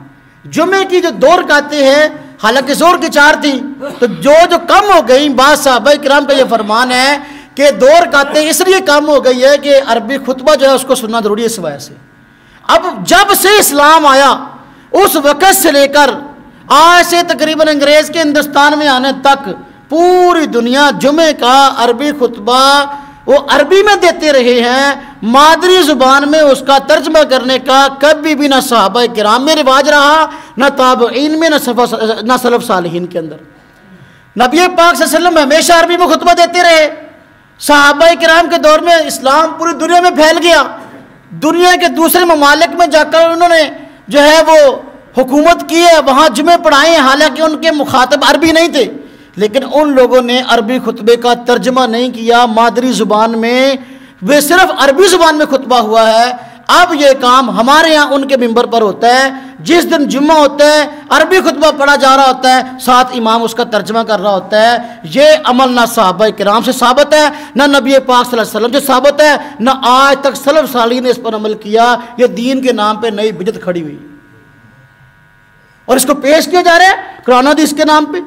جمعے کی جو 2 رکعتیں ہیں، حالانکہ زور کی 4 تھیں، تو جو کم ہو گئی، بعض صحابہ کرام کا یہ فرمان ہے کہ 2 رکعتیں اس لیے کم ہو گئی ہے کہ عربی خطبہ جو ہے اس کو سننا ضروری ہے اس وجہ سے۔ اب جب سے اسلام آیا اس وقت سے لے کر آج سے تقریباً انگریز کے ہندوستان میں آنے تک پوری دنیا جمعے کا عربی خطبہ وہ عربی میں دیتے رہے ہیں، مادری زبان میں اس کا ترجمہ کرنے کا کبھی بھی نہ صحابہ کرام میں رواج رہا، نہ تابعین میں، نہ سلف صالحین کے اندر۔ نبی پاک صلی اللہ علیہ وسلم ہمیشہ عربی میں خطبہ دیتے رہے۔ صحابہ کرام کے دور میں اسلام پوری دنیا میں پھیل گیا، دنیا کے دوسرے ممالک میں جا کر انہوں نے جو ہے وہ حکومت کی ہے، وہاں جمعے پڑھائے ہیں، حالانکہ ان کے مخاطب عربی نہیں تھے، لیکن ان لوگوں نے عربی خطبے کا ترجمہ نہیں کیا مادری زبان میں، وہ صرف عربی زبان میں خطبہ ہوا ہے۔ اب یہ کام ہمارے ہاں ان کے ممبر پر ہوتا ہے، جس دن جمعہ ہوتا ہے عربی خطبہ پڑھا جا رہا ہوتا ہے، ساتھ امام اس کا ترجمہ کر رہا ہوتا ہے۔ یہ عمل نہ صحابہ کرام سے ثابت ہے، نہ نبی پاک صلی اللہ علیہ وسلم سے ثابت ہے، نہ آج تک سلف صالحین نے اس پر عمل کیا۔ یہ دین کے نام پہ نئی بدعت کھڑی ہوئی اور اس کو پیش کیا جا رہا ہے قرآن حدیث کے نام پہ۔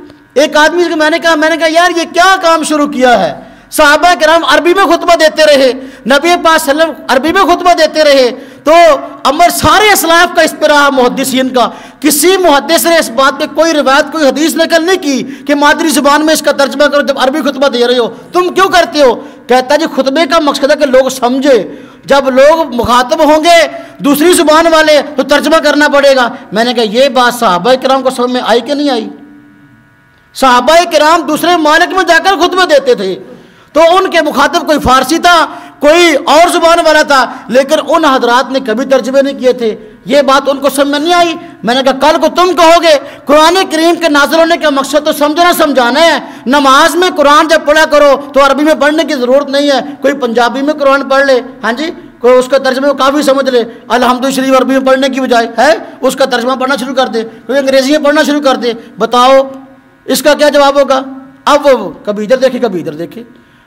ایک آدمی سے میں نے کہا یار یہ کیا کام شروع کیا ہے؟ صحابہ کرام عربی میں خطبہ دیتے رہے، نبی پاک صلی اللہ علیہ وسلم عربی میں خطبہ دیتے رہے، تو عمر سارے اسلاف کا اس پر رہا، محدثین کا۔ کسی محدث نے اس بات پہ کوئی روایت کوئی حدیث نقل نہیں کی کہ مادری زبان میں اس کا ترجمہ کرو جب عربی خطبہ دے رہے ہو، تم کیوں کرتے ہو؟ کہتا جی خطبے کا مقصد ہے کہ لوگ سمجھے، جب لوگ مخاطب ہوں گے دوسری زبان والے تو ترجمہ کرنا پڑے گا۔ میں نے کہا یہ بات صحابہ کرام کو سمجھ میں آئی کہ نہیں آئی؟ صحابہ کرام دوسرے ممالک میں جا کر خطبے دیتے تھے، تو ان کے مخاطب کوئی فارسی تھا، کوئی اور زبان والا تھا، لیکن ان حضرات نے کبھی ترجمے نہیں کیے تھے۔ یہ بات ان کو سمجھ میں نہیں آئی۔ میں نے کہا کل کو تم کہو گے قرآن کریم کے نازل ہونے کا مقصد تو سمجھنا سمجھانا ہے، نماز میں قرآن جب پڑھا کرو تو عربی میں پڑھنے کی ضرورت نہیں ہے، کوئی پنجابی میں قرآن پڑھ لے، ہاں جی، کوئی اس کا ترجمہ کو کافی سمجھ لے، الحمد شریف عربی میں پڑھنے کی بجائے ہے اس کا ترجمہ پڑھنا شروع کر دے، کوئی انگریزی میں پڑھنا شروع کر دے، بتاؤ اس کا کیا جواب ہوگا؟ اب وہ کبھی ادھر دیکھے کبھی ادھر دیکھے۔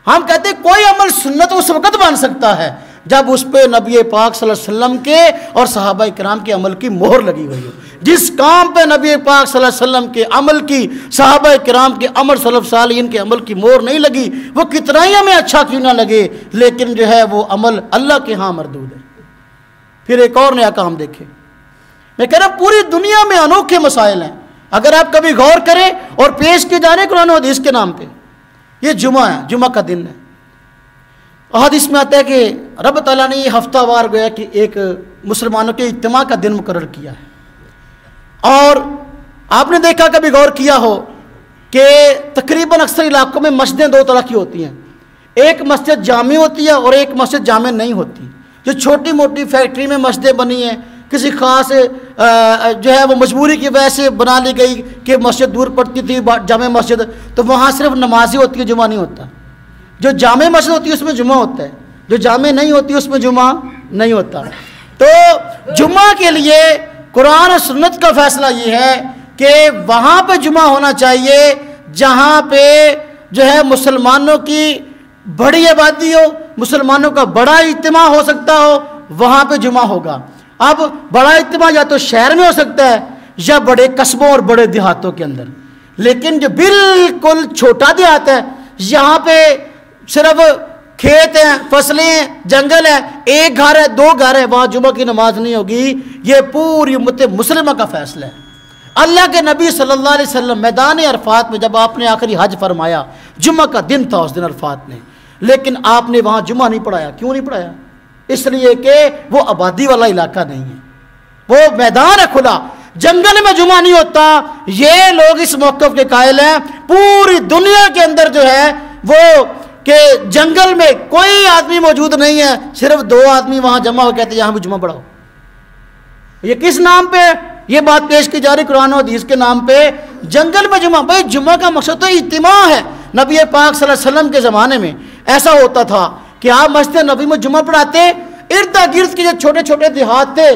ہم کہتے ہیں کوئی عمل سنت اس وقت بن سکتا ہے جب اس پہ نبی پاک صلی اللہ علیہ وسلم کے اور صحابہ کرام کے عمل کی مہر لگی ہوئی ہو۔ جس کام پہ نبی پاک صلی اللہ علیہ وسلم کے عمل کی، صحابہ کرام کے عمل، سلف صالحین کے عمل کی مہر نہیں لگی، وہ کتنا ہی ہمیں اچھا کیوں نہ لگے، لیکن جو ہے وہ عمل اللہ کے ہاں مردود ہے۔ پھر ایک اور نیا کام دیکھیں، میں کہہ رہا ہوں پوری دنیا میں انوکھے مسائل ہیں، اگر آپ کبھی غور کریں اور پیش کیے جا رہے ہیں قرآن و حدیث کے نام پہ۔ یہ جمعہ ہے، جمعہ کا دن ہے، حدیث میں آتا ہے کہ رب تعالیٰ نے یہ ہفتہ وار گویا کہ ایک مسلمانوں کے اجتماع کا دن مقرر کیا ہے۔ اور آپ نے دیکھا کبھی غور کیا ہو کہ تقریباً اکثر علاقوں میں مسجدیں 2 طرح کی ہوتی ہیں، ایک مسجد جامع ہوتی ہے اور ایک مسجد جامع نہیں ہوتی۔ جو چھوٹی موٹی فیکٹری میں مسجدیں بنی ہیں، کسی خاص جو ہے وہ مجبوری کی وجہ سے بنا لی گئی کہ مسجد دور پڑتی تھی جامع مسجد، تو وہاں صرف نمازی ہوتی ہے، جمعہ نہیں ہوتا۔ جو جامع مسجد ہوتی ہے اس میں جمعہ ہوتا ہے، جو جامع نہیں ہوتی اس میں جمعہ نہیں ہوتا۔ تو جمعہ کے لیے قرآن و سنت کا فیصلہ یہ ہے کہ وہاں پہ جمعہ ہونا چاہیے جہاں پہ جو ہے مسلمانوں کی بڑی آبادی ہو، مسلمانوں کا بڑا اجتماع ہو سکتا ہو، وہاں پہ جمعہ ہوگا۔ اب بڑا اجتماع یا تو شہر میں ہو سکتا ہے یا بڑے قصبوں اور بڑے دیہاتوں کے اندر. لیکن جو بالکل چھوٹا دیہات ہے، یہاں پہ صرف کھیت ہیں، فصلیں ہیں، جنگل ہے، ایک گھر ہے، دو گھر ہے، وہاں جمعہ کی نماز نہیں ہوگی. یہ پوری امت مسلمہ کا فیصلہ ہے. اللہ کے نبی صلی اللہ علیہ وسلم میدان عرفات میں جب آپ نے آخری حج فرمایا، جمعہ کا دن تھا اس دن عرفات میں، لیکن آپ نے وہاں جمعہ نہیں پڑھایا. کیوں نہیں پڑھایا؟ اس لیے کہ وہ آبادی والا علاقہ نہیں ہے، وہ میدان ہے کھلا، جنگل میں جمعہ نہیں ہوتا. یہ لوگ اس موقف کے قائل ہیں. پوری دنیا کے اندر جو ہے وہ کہ جنگل میں کوئی آدمی موجود نہیں ہے، صرف 2 آدمی وہاں جمع ہو کہتے ہیں یہاں بھی جمعہ پڑھاؤ. یہ کس نام پہ یہ بات پیش کی جا رہی؟ قرآن و حدیث کے نام پہ جنگل میں جمعہ. بھائی جمعہ کا مقصد تو اجتماع ہے. نبی پاک صلی اللہ علیہ وسلم کے زمانے میں ایسا ہوتا تھا کہ آپ مسجد نبی میں جمعہ پڑھاتے، ارد گرد کے جو چھوٹے چھوٹے دیہات تھے،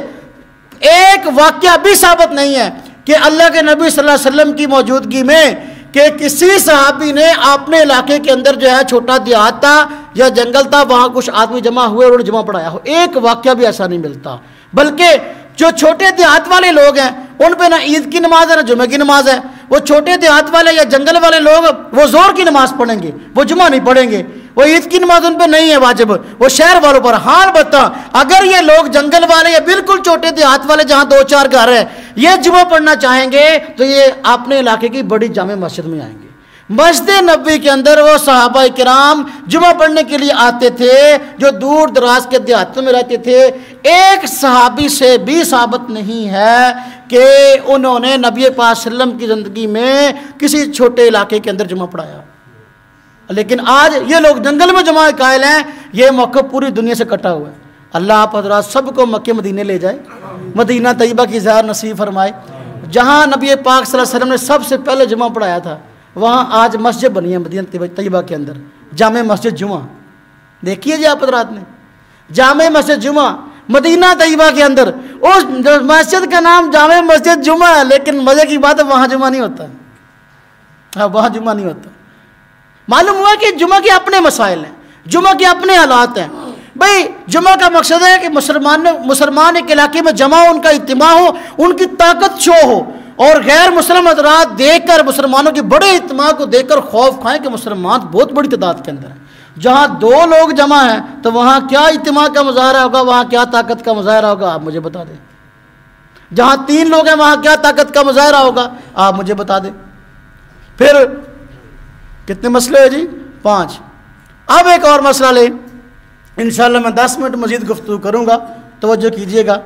ایک واقعہ بھی ثابت نہیں ہے کہ اللہ کے نبی صلی اللہ علیہ وسلم کی موجودگی میں کہ کسی صحابی نے اپنے علاقے کے اندر جو ہے چھوٹا دیہات تھا یا جنگل تھا، وہاں کچھ آدمی جمع ہوئے اور انہوں نے جمعہ پڑھایا ہو. ایک واقعہ بھی ایسا نہیں ملتا. بلکہ جو چھوٹے دیہات والے لوگ ہیں ان پہ نہ عید کی نماز ہے نہ جمعہ کی نماز ہے. وہ چھوٹے دیہات والے یا جنگل والے لوگ وہ زور کی نماز پڑھیں گے، وہ جمعہ نہیں پڑھیں گے. وہ عید کی نماز ان پہ نہیں ہے واجب، وہ شہر والوں پر. حال بتا اگر یہ لوگ جنگل والے یا بالکل چھوٹے دیہات والے جہاں 2-4 گھر ہیں یہ جمعہ پڑھنا چاہیں گے تو یہ اپنے علاقے کی بڑی جامع مسجد میں آئیں گے. مسجد نبوی کے اندر وہ صحابہ کرام جمعہ پڑھنے کے لیے آتے تھے جو دور دراز کے دیہاتوں میں رہتے تھے. ایک صحابی سے بھی ثابت نہیں ہے کہ انہوں نے نبی پاک صلی اللہ علیہ وسلم کی زندگی میں کسی چھوٹے علاقے کے اندر جمعہ پڑھایا. لیکن آج یہ لوگ جنگل میں جمع قائل ہیں. یہ موقع پوری دنیا سے کٹا ہوا ہے. اللہ آپ حضرات سب کو مکہ مدینے لے جائے، مدینہ طیبہ کی زیارت نصیب فرمائے. جہاں نبی پاک صلی اللہ علیہ وسلم نے سب سے پہلے جمعہ پڑھایا تھا وہاں آج مسجد بنی ہے مدینہ طیبہ کے اندر، جامع مسجد جمعہ. دیکھیے جی آپ حضرات نے جامع مسجد جمعہ مدینہ طیبہ کے اندر. اس مسجد کا نام جامع مسجد جمعہ ہے، لیکن مزے کی بات ہے وہاں جمعہ نہیں ہوتا. ہاں وہاں جمعہ نہیں ہوتا. معلوم ہوا کہ جمعہ کے اپنے مسائل ہیں، جمعہ کے اپنے حالات ہیں. بھئی جمعہ کا مقصد ہے کہ مسلمان ایک علاقے میں جمع ہو، ان کا اجتماع ہو، ان کی طاقت شو ہو، اور غیر مسلم حضرات دیکھ کر مسلمانوں کے بڑے اجتماع کو دیکھ کر خوف کھائیں کہ مسلمان بہت بڑی تعداد کے اندر ہیں. جہاں 2 لوگ جمع ہیں تو وہاں کیا اجتماع کا مظاہرہ ہوگا، وہاں کیا طاقت کا مظاہرہ ہوگا، آپ مجھے بتا دیں. جہاں 3 لوگ ہیں وہاں کیا طاقت کا مظاہرہ ہوگا، آپ مجھے بتا دیں. پھر کتنے مسئلے ہیں جی؟ 5. اب ایک اور مسئلہ لیں، انشاءاللہ میں 10 منٹ مزید گفتگو کروں گا، توجہ کیجئے گا.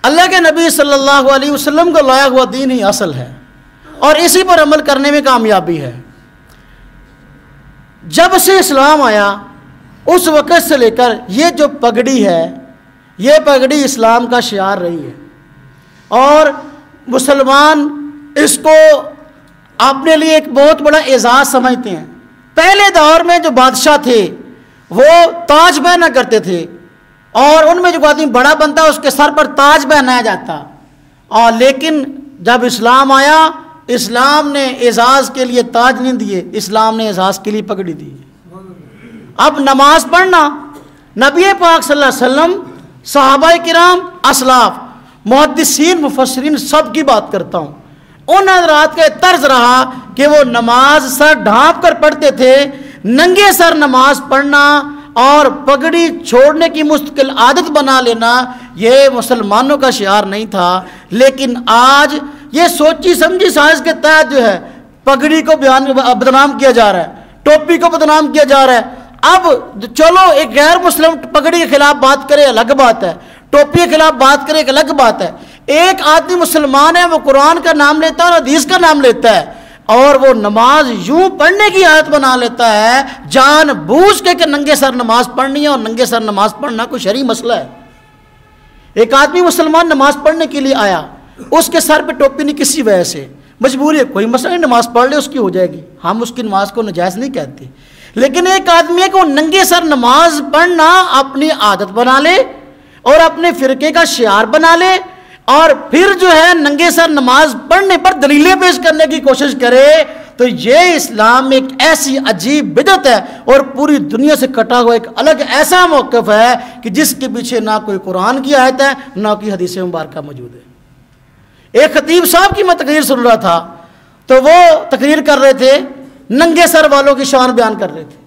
اللہ کے نبی صلی اللہ علیہ وسلم کو لایا ہوا دین ہی اصل ہے اور اسی پر عمل کرنے میں کامیابی ہے. جب سے اسلام آیا اس وقت سے لے کر یہ جو پگڑی ہے، یہ پگڑی اسلام کا شعار رہی ہے اور مسلمان اس کو اپنے لیے ایک بہت بڑا اعزاز سمجھتے ہیں. پہلے دور میں جو بادشاہ تھے وہ تاج پہنا کرتے تھے اور ان میں جو آدمی بڑا بنتا اس کے سر پر تاج پہنایا جاتا. اور لیکن جب اسلام آیا، اسلام نے اعزاز کے لیے تاج نہیں دیے، اسلام نے اعزاز کے لیے پگڑی دی. اب نماز پڑھنا نبی پاک صلی اللہ علیہ وسلم، صحابہ کرام، اسلاف، محدثین، مفسرین سب کی بات کرتا ہوں، ان حضرات کا طرز رہا کہ وہ نماز سر ڈھانپ کر پڑھتے تھے. ننگے سر نماز پڑھنا اور پگڑی چھوڑنے کی مستقل عادت بنا لینا یہ مسلمانوں کا شعار نہیں تھا. لیکن آج یہ سوچی سمجھی سائنس کے تحت جو ہے پگڑی کو بدنام کیا جا رہا ہے، ٹوپی کو بدنام کیا جا رہا ہے. اب چلو ایک غیر مسلم پگڑی کے خلاف بات کرے الگ بات ہے، ٹوپی کے خلاف بات کرے ایک الگ بات ہے. ایک آدمی مسلمان ہے، وہ قرآن کا نام لیتا ہے اور حدیث کا نام لیتا ہے اور وہ نماز یوں پڑھنے کی عادت بنا لیتا ہے جان بوجھ کے کہ ننگے سر نماز پڑھنی ہے، اور ننگے سر نماز پڑھنا کوئی شرعی مسئلہ ہے. ایک آدمی مسلمان نماز پڑھنے کے لیے آیا، اس کے سر پہ ٹوپی نہیں، کسی وجہ سے مجبوری ہے، کوئی مسئلہ نہیں، نماز پڑھ لے اس کی ہو جائے گی، ہم اس کی نماز کو ناجائز نہیں کہتے. لیکن ایک آدمی ہے کہ وہ ننگے سر نماز پڑھنا اپنی عادت بنا لے اور اپنے فرقے کا شعار بنا لے اور پھر جو ہے ننگے سر نماز پڑھنے پر دلیلیں پیش کرنے کی کوشش کرے، تو یہ اسلام میں ایک ایسی عجیب بدعت ہے اور پوری دنیا سے کٹا ہوا ایک الگ ایسا موقف ہے کہ جس کے پیچھے نہ کوئی قرآن کی آیت ہے نہ کوئی حدیث مبارکہ موجود ہے. ایک خطیب صاحب کی میں تقریر سن رہا تھا، تو وہ تقریر کر رہے تھے، ننگے سر والوں کی شان بیان کر رہے تھے.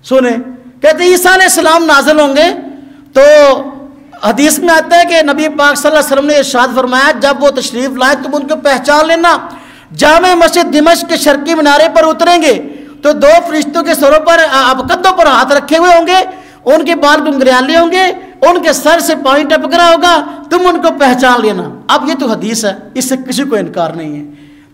سنیں، کہتے عیسیٰ علیہ السلام نازل ہوں گے تو حدیث میں آتا ہے کہ نبی پاک صلی اللہ علیہ وسلم نے ارشاد فرمایا جب وہ تشریف لائیں تم ان کو پہچان لینا. جامع مسجد دمشق کے شرقی مینارے پر اتریں گے تو 2 فرشتوں کے سروں پر کندھوں پر ہاتھ رکھے ہوئے ہوں گے، ان کے بال گنگریالے ہوں گے، ان کے سر سے پانی ٹپک رہا ہوگا، تم ان کو پہچان لینا. اب یہ تو حدیث ہے، اس سے کسی کو انکار نہیں ہے،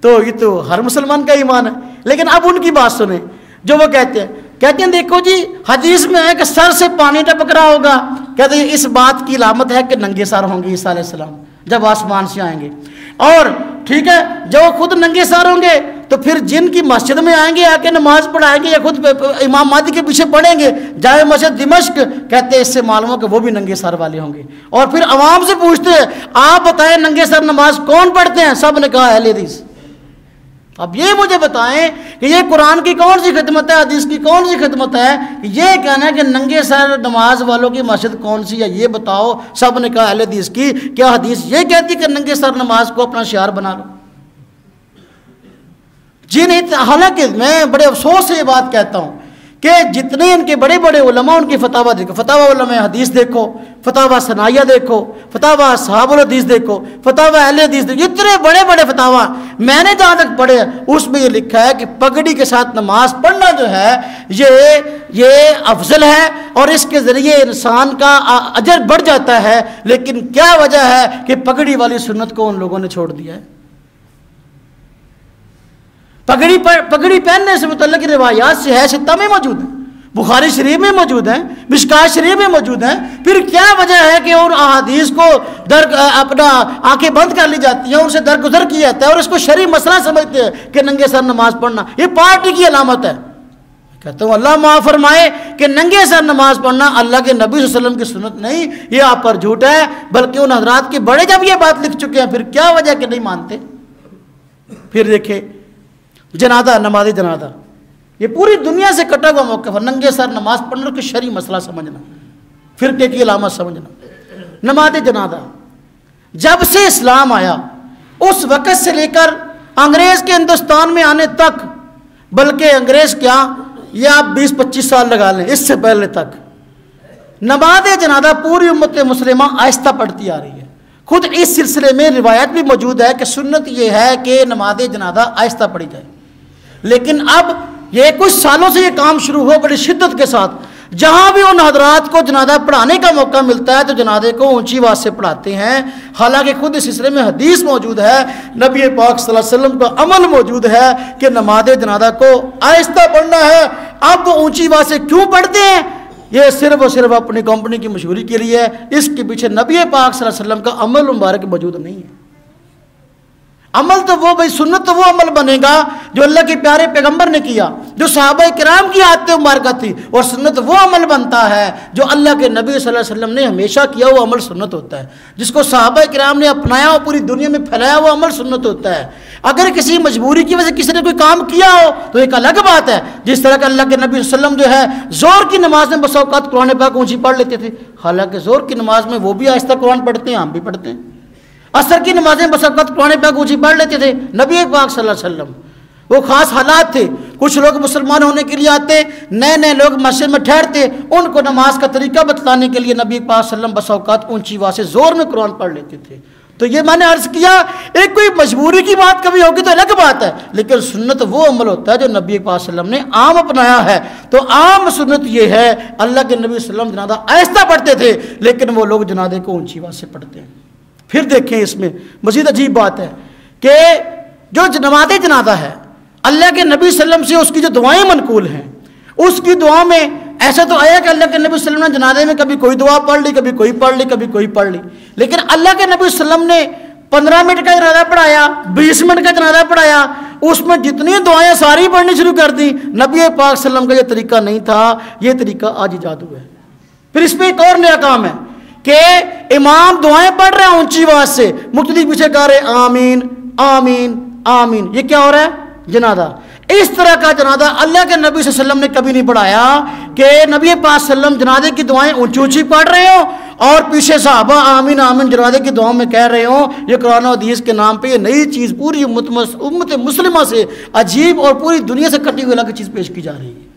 تو یہ تو ہر مسلمان کا ایمان ہے. لیکن اب ان کی بات سنیں جو وہ کہتے ہیں دیکھو جی حدیث میں ہے کہ سر سے پانی ٹپک رہا ہوگا. کہتے ہیں اس بات کی علامت ہے کہ ننگے سر ہوں گے عیسیٰ علیہ السلام جب آسمان سے آئیں گے. اور ٹھیک ہے، جب وہ خود ننگے سر ہوں گے تو پھر جن کی مسجد میں آئیں گے آ کے نماز پڑھائیں گے یا خود امام مہدی کے پیچھے پڑھیں گے جامع مسجد دمشق، کہتے ہیں اس سے معلوم ہو کہ وہ بھی ننگے سر والے ہوں گے. اور پھر عوام سے پوچھتے ہیں آپ بتائیں ننگے سر نماز کون پڑھتے ہیں؟ سب نے کہا اہل حدیث. اب یہ مجھے بتائیں کہ یہ قرآن کی کون سی خدمت ہے، حدیث کی کون سی خدمت ہے؟ یہ کہنا ہے کہ ننگے سر نماز والوں کی مسجد کون سی ہے، یہ بتاؤ. سب نے کہا اہل حدیث کی. کیا حدیث یہ کہتی کہ ننگے سر نماز کو اپنا شعار بنا لو؟ جی نہیں. حالانکہ میں بڑے افسوس سے یہ بات کہتا ہوں کہ جتنے ان کے بڑے بڑے علماء ان کی فتاوی دیکھو، فتاوی علماء حدیث دیکھو، فتاوی ثنائیہ دیکھو، فتاوی اصحاب الحدیث دیکھو، فتاوی اہل حدیث دیکھو، اتنے بڑے بڑے فتاوی میں نے جہاں تک پڑھے اس میں یہ لکھا ہے کہ پگڑی کے ساتھ نماز پڑھنا جو ہے یہ افضل ہے اور اس کے ذریعے انسان کا اجر بڑھ جاتا ہے. لیکن کیا وجہ ہے کہ پگڑی والی سنت کو ان لوگوں نے چھوڑ دیا ہے؟ پگڑی پہننے سے متعلق روایات سے ہے ستہ میں موجود ہیں، بخاری شریف میں موجود ہیں، مشکات شریف میں موجود ہیں. پھر کیا وجہ ہے کہ ان احادیث کو اپنا آنکھیں بند کر لی جاتی ہیں، ان سے درگزر کیا جاتا ہے اور اس کو شرعی مسئلہ سمجھتے ہیں کہ ننگے سر نماز پڑھنا یہ پارٹی کی علامت ہے؟ کہتا ہوں اللہ معاف فرمائے کہ ننگے سر نماز پڑھنا اللہ کے نبی صلی اللہ علیہ وسلم کی سنت نہیں، یہ آپ پر جھوٹ ہے. بلکہ ان حضرات کے بڑے جب یہ بات لکھ چکے ہیں پھر کیا وجہ کہ نہیں مانتے؟ پھر دیکھیں جنازہ، نماز جنازہ یہ پوری دنیا سے کٹا ہوا موقف ہے. ننگے سر نماز پڑھنا کو شرعی مسئلہ سمجھنا، فرقے کی علامت سمجھنا. نماز جنازہ جب سے اسلام آیا اس وقت سے لے کر انگریز کے ہندوستان میں آنے تک، بلکہ انگریز کیا یہ آپ 20-25 سال لگا لیں، اس سے پہلے تک نماز جنازہ پوری امت مسلمہ آہستہ پڑھتی آ رہی ہے. خود اس سلسلے میں روایت بھی موجود ہے کہ سنت یہ ہے کہ نماز جنازہ آہستہ پڑھی جائے. لیکن اب یہ کچھ سالوں سے یہ کام شروع ہو بڑی شدت کے ساتھ. جہاں بھی ان حضرات کو جنازہ پڑھانے کا موقع ملتا ہے تو جنازے کو اونچی آواز سے پڑھاتے ہیں. حالانکہ خود اس سلسلے میں حدیث موجود ہے، نبی پاک صلی اللہ علیہ وسلم کا عمل موجود ہے کہ نماز جنازہ کو آہستہ پڑھنا ہے. اب وہ اونچی آواز سے کیوں پڑھتے ہیں؟ یہ صرف اور صرف اپنی کمپنی کی مشہوری کے لیے ہے. اس کے پیچھے نبی پاک صلی اللہ علیہ وسلم کا عمل مبارک موجود نہیں ہے. عمل تو وہ بھائی سنت تو وہ عمل بنے گا جو اللہ کے پیارے پیغمبر نے کیا، جو صحابہ کرام کی عادت مبارکہ تھی. اور سنت وہ عمل بنتا ہے جو اللہ کے نبی صلی اللہ علیہ وسلم نے ہمیشہ کیا، وہ عمل سنت ہوتا ہے. جس کو صحابہ کرام نے اپنایا اور پوری دنیا میں پھیلایا وہ عمل سنت ہوتا ہے. اگر کسی مجبوری کی وجہ سے کسی نے کوئی کام کیا ہو تو ایک الگ بات ہے. جس طرح کہ اللہ کے نبی صلی اللہ علیہ وسلم جو ہے زور کی نماز میں بس اوقات قرآن پاک اونچی پڑھ لیتے تھے. حالانکہ زور کی نماز میں وہ بھی آہستہ قرآن پڑھتے ہیں، ہم بھی پڑھتے ہیں. عصر کی نمازیں بس اوقات قرآن پاک اونچی پڑھ لیتے تھے نبی پاک صلی اللہ علیہ وسلم. وہ خاص حالات تھے، کچھ لوگ مسلمان ہونے کے لیے آتے، نئے لوگ مسجد میں ٹھہرتے، ان کو نماز کا طریقہ بتلانے کے لیے نبی پاک صلی اللہ علیہ وسلم بس اوقات اونچی آواز سے زور میں قرآن پڑھ لیتے تھے. تو یہ میں نے عرض کیا ایک کوئی مجبوری کی بات کبھی ہوگی تو الگ بات ہے، لیکن سنت وہ عمل ہوتا ہے جو نبی پاک صلی اللہ علیہ وسلم نے عام اپنایا ہے. تو عام سنت یہ ہے اللہ کے نبی صلی اللہ علیہ وسلم جنازہ آہستہ پڑھتے تھے، لیکن وہ لوگ جنازے کو اونچی آواز سے پڑھتے ہیں. پھر دیکھیں اس میں مزید عجیب بات ہے کہ جو نماز جنازہ ہے اللہ کے نبی صلی اللہ علیہ وسلم سے اس کی جو دعائیں منقول ہیں، اس کی دعا میں ایسا تو آیا کہ اللہ کے نبی صلی اللہ علیہ وسلم نے جنازے میں کبھی کوئی دعا پڑھ لی، کبھی کوئی پڑھ لی، کبھی کوئی پڑھ لی. لیکن اللہ کے نبی صلی اللہ علیہ وسلم نے 15 منٹ کا جنازہ پڑھایا، 20 منٹ کا جنازہ پڑھایا، اس میں جتنی دعائیں ساری پڑھنی شروع کر دی. نبی پاک صلی اللہ علیہ وسلم کا یہ طریقہ نہیں تھا، یہ طریقہ آج ایجاد ہوا ہے. پھر اس پہ ایک اور نیا کام ہے کہ امام دعائیں پڑھ رہے ہیں اونچی آواز سے، مقتدی پیچھے کہہ رہے آمین آمین آمین. یہ کیا ہو رہا ہے؟ جنازہ. اس طرح کا جنازہ اللہ کے نبی صلی اللہ علیہ وسلم نے کبھی نہیں پڑھایا کہ نبی پاک صلی اللہ علیہ وسلم جنازے کی دعائیں اونچی اونچی پڑھ رہے ہوں اور پیچھے صحابہ آمین آمین جنازے کی دعاؤں میں کہہ رہے ہوں، یہ قرآن و حدیث کے نام پہ یہ نئی چیز پوری امت مسلمہ سے عجیب اور پوری دنیا سے کٹی ہوئی الگ چیز پیش کی جا رہی ہے۔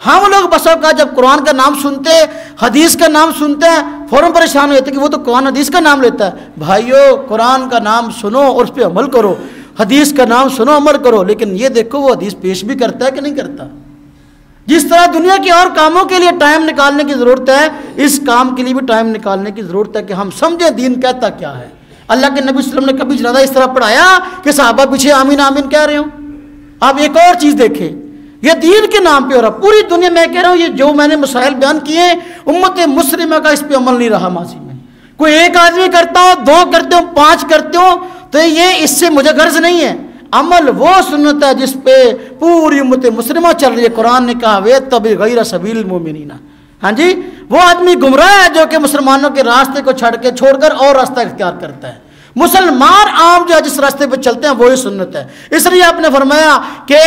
ہم لوگ بس کا جب قرآن کا نام سنتے حدیث کا نام سنتے ہیں فوراً پریشان ہو جاتے کہ وہ تو قرآن حدیث کا نام لیتا ہے۔ بھائیو، قرآن کا نام سنو اور اس پہ عمل کرو، حدیث کا نام سنو عمل کرو، لیکن یہ دیکھو وہ حدیث پیش بھی کرتا ہے کہ نہیں کرتا۔ جس طرح دنیا کے اور کاموں کے لیے ٹائم نکالنے کی ضرورت ہے، اس کام کے لیے بھی ٹائم نکالنے کی ضرورت ہے کہ ہم سمجھیں دین کہتا کیا ہے۔ اللہ کے نبی صلی اللہ علیہ وسلم نے کبھی جنازہ اس طرح پڑھایا کہ صحابہ پیچھے آمین آمین کہہ رہے ہوں۔ آپ ایک اور چیز دیکھیں، یہ دین کے نام پہ ہو رہا پوری دنیا میں کہہ رہا ہوں، یہ جو میں نے مسائل بیان کیے امت مسلمہ کا اس پہ عمل نہیں رہا ماضی میں۔ کوئی ایک آدمی کرتا ہو، دو کرتے ہو، 5 کرتے ہو، تو یہ اس سے مجھے غرض نہیں ہے۔ عمل وہ سنت ہے جس پہ پوری امت مسلمہ چل رہی ہے۔ قرآن نے کہا وَاتَّبِعْ غَيْرَ سَبِيلِ الْمُؤْمِنِينَ، ہاں جی، وہ آدمی گمراہ ہے جو کہ مسلمانوں کے راستے کو چھوڑ کر اور راستہ اختیار کرتا ہے۔ مسلمان عام جو ہے جس راستے پہ چلتے ہیں وہی سنت ہے۔ اس لیے آپ نے فرمایا کہ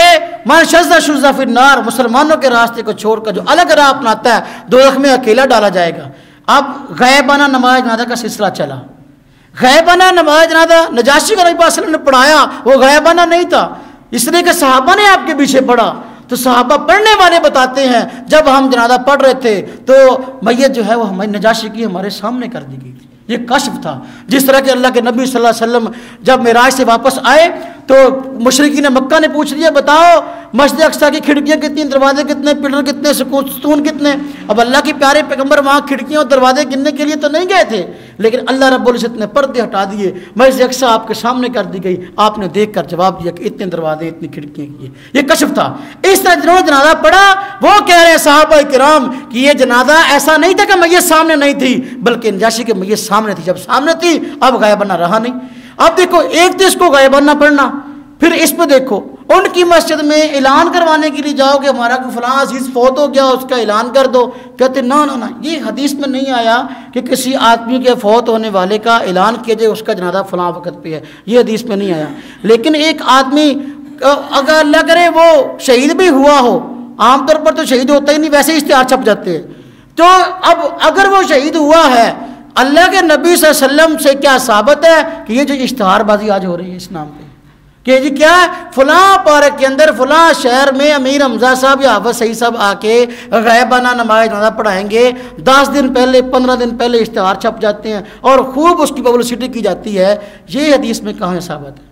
من شذ شذ فی النار، مسلمانوں کے راستے کو چھوڑ کر جو الگ راہ اپناتا ہے دوزخ میں اکیلا ڈالا جائے گا۔ اب غائبانہ نماز جنازہ کا سلسلہ چلا۔ غائبانہ نماز جنازہ نجاشی کا نبی صلی اللہ علیہ وسلم نے پڑھایا، وہ غائبانہ نہیں تھا، اس لیے کہ صحابہ نے آپ کے پیچھے پڑھا۔ تو صحابہ پڑھنے والے بتاتے ہیں جب ہم جنازہ پڑھ رہے تھے تو میت جو ہے وہ ہماری نجاشی کی ہمارے سامنے کر دی گئی تھی۔ یہ کشف تھا۔ جس طرح کہ اللہ کے نبی صلی اللہ علیہ وسلم جب معراج سے واپس آئے تو مشرکین مکہ نے پوچھ لیا بتاؤ مسجد اقصیٰ کی کھڑکیاں کتنی، دروازے کتنے، پلر کتنے، ستون کتنے۔ اب اللہ کے پیارے پیغمبر وہاں کھڑکیاں اور دروازے گننے کے لیے تو نہیں گئے تھے، لیکن اللہ رب العزت نے پردے ہٹا دیے، مسجد اقصیٰ آپ کے سامنے کر دی گئی، آپ نے دیکھ کر جواب دیا کہ اتنے دروازے اتنی کھڑکیاں کی۔ یہ کشف تھا۔ اس طرح جنہوں نے جنازہ پڑھا وہ کہہ رہے ہیں صحابہ کرام کہ یہ جنازہ ایسا نہیں تھا کہ میت سامنے نہیں تھی، بلکہ نجاشی کے میت سامنے تھی۔ جب سامنے تھی اب غائبانہ رہا نہیں۔ اب دیکھو ایک تو اس کو غائبانہ پڑھنا، پھر اس پہ دیکھو ان کی مسجد میں اعلان کروانے کے لیے جاؤ کہ ہمارا کوئی فلاں عزیز فوت ہو گیا اس کا اعلان کر دو، کہتے نا نا نا، یہ حدیث میں نہیں آیا کہ کسی آدمی کے فوت ہونے والے کا اعلان کیا جائے اس کا جنازہ فلاں وقت پہ ہے، یہ حدیث میں نہیں آیا۔ لیکن ایک آدمی اگر اللہ کرے وہ شہید بھی ہوا ہو، عام طور پر تو شہید ہوتا ہی نہیں، ویسے اشتہار چھپ جاتے ہیں، تو اب اگر وہ شہید ہوا ہے اللہ کے نبی صلی اللہ علیہ وسلم سے کیا ثابت ہے کہ یہ جو اشتہار بازی آج ہو رہی ہے اس نام پہ کہ جی کیا ہے فلاں پارک کے اندر فلاں شہر میں امیر حمزہ صاحب یا حافظ سعید صاحب آ کے غائبانہ نماز جنازہ پڑھائیں گے، 10 دن پہلے 15 دن پہلے اشتہار چھپ جاتے ہیں اور خوب اس کی پبلسٹی کی جاتی ہے، یہ حدیث میں کہاں ثابت ہے؟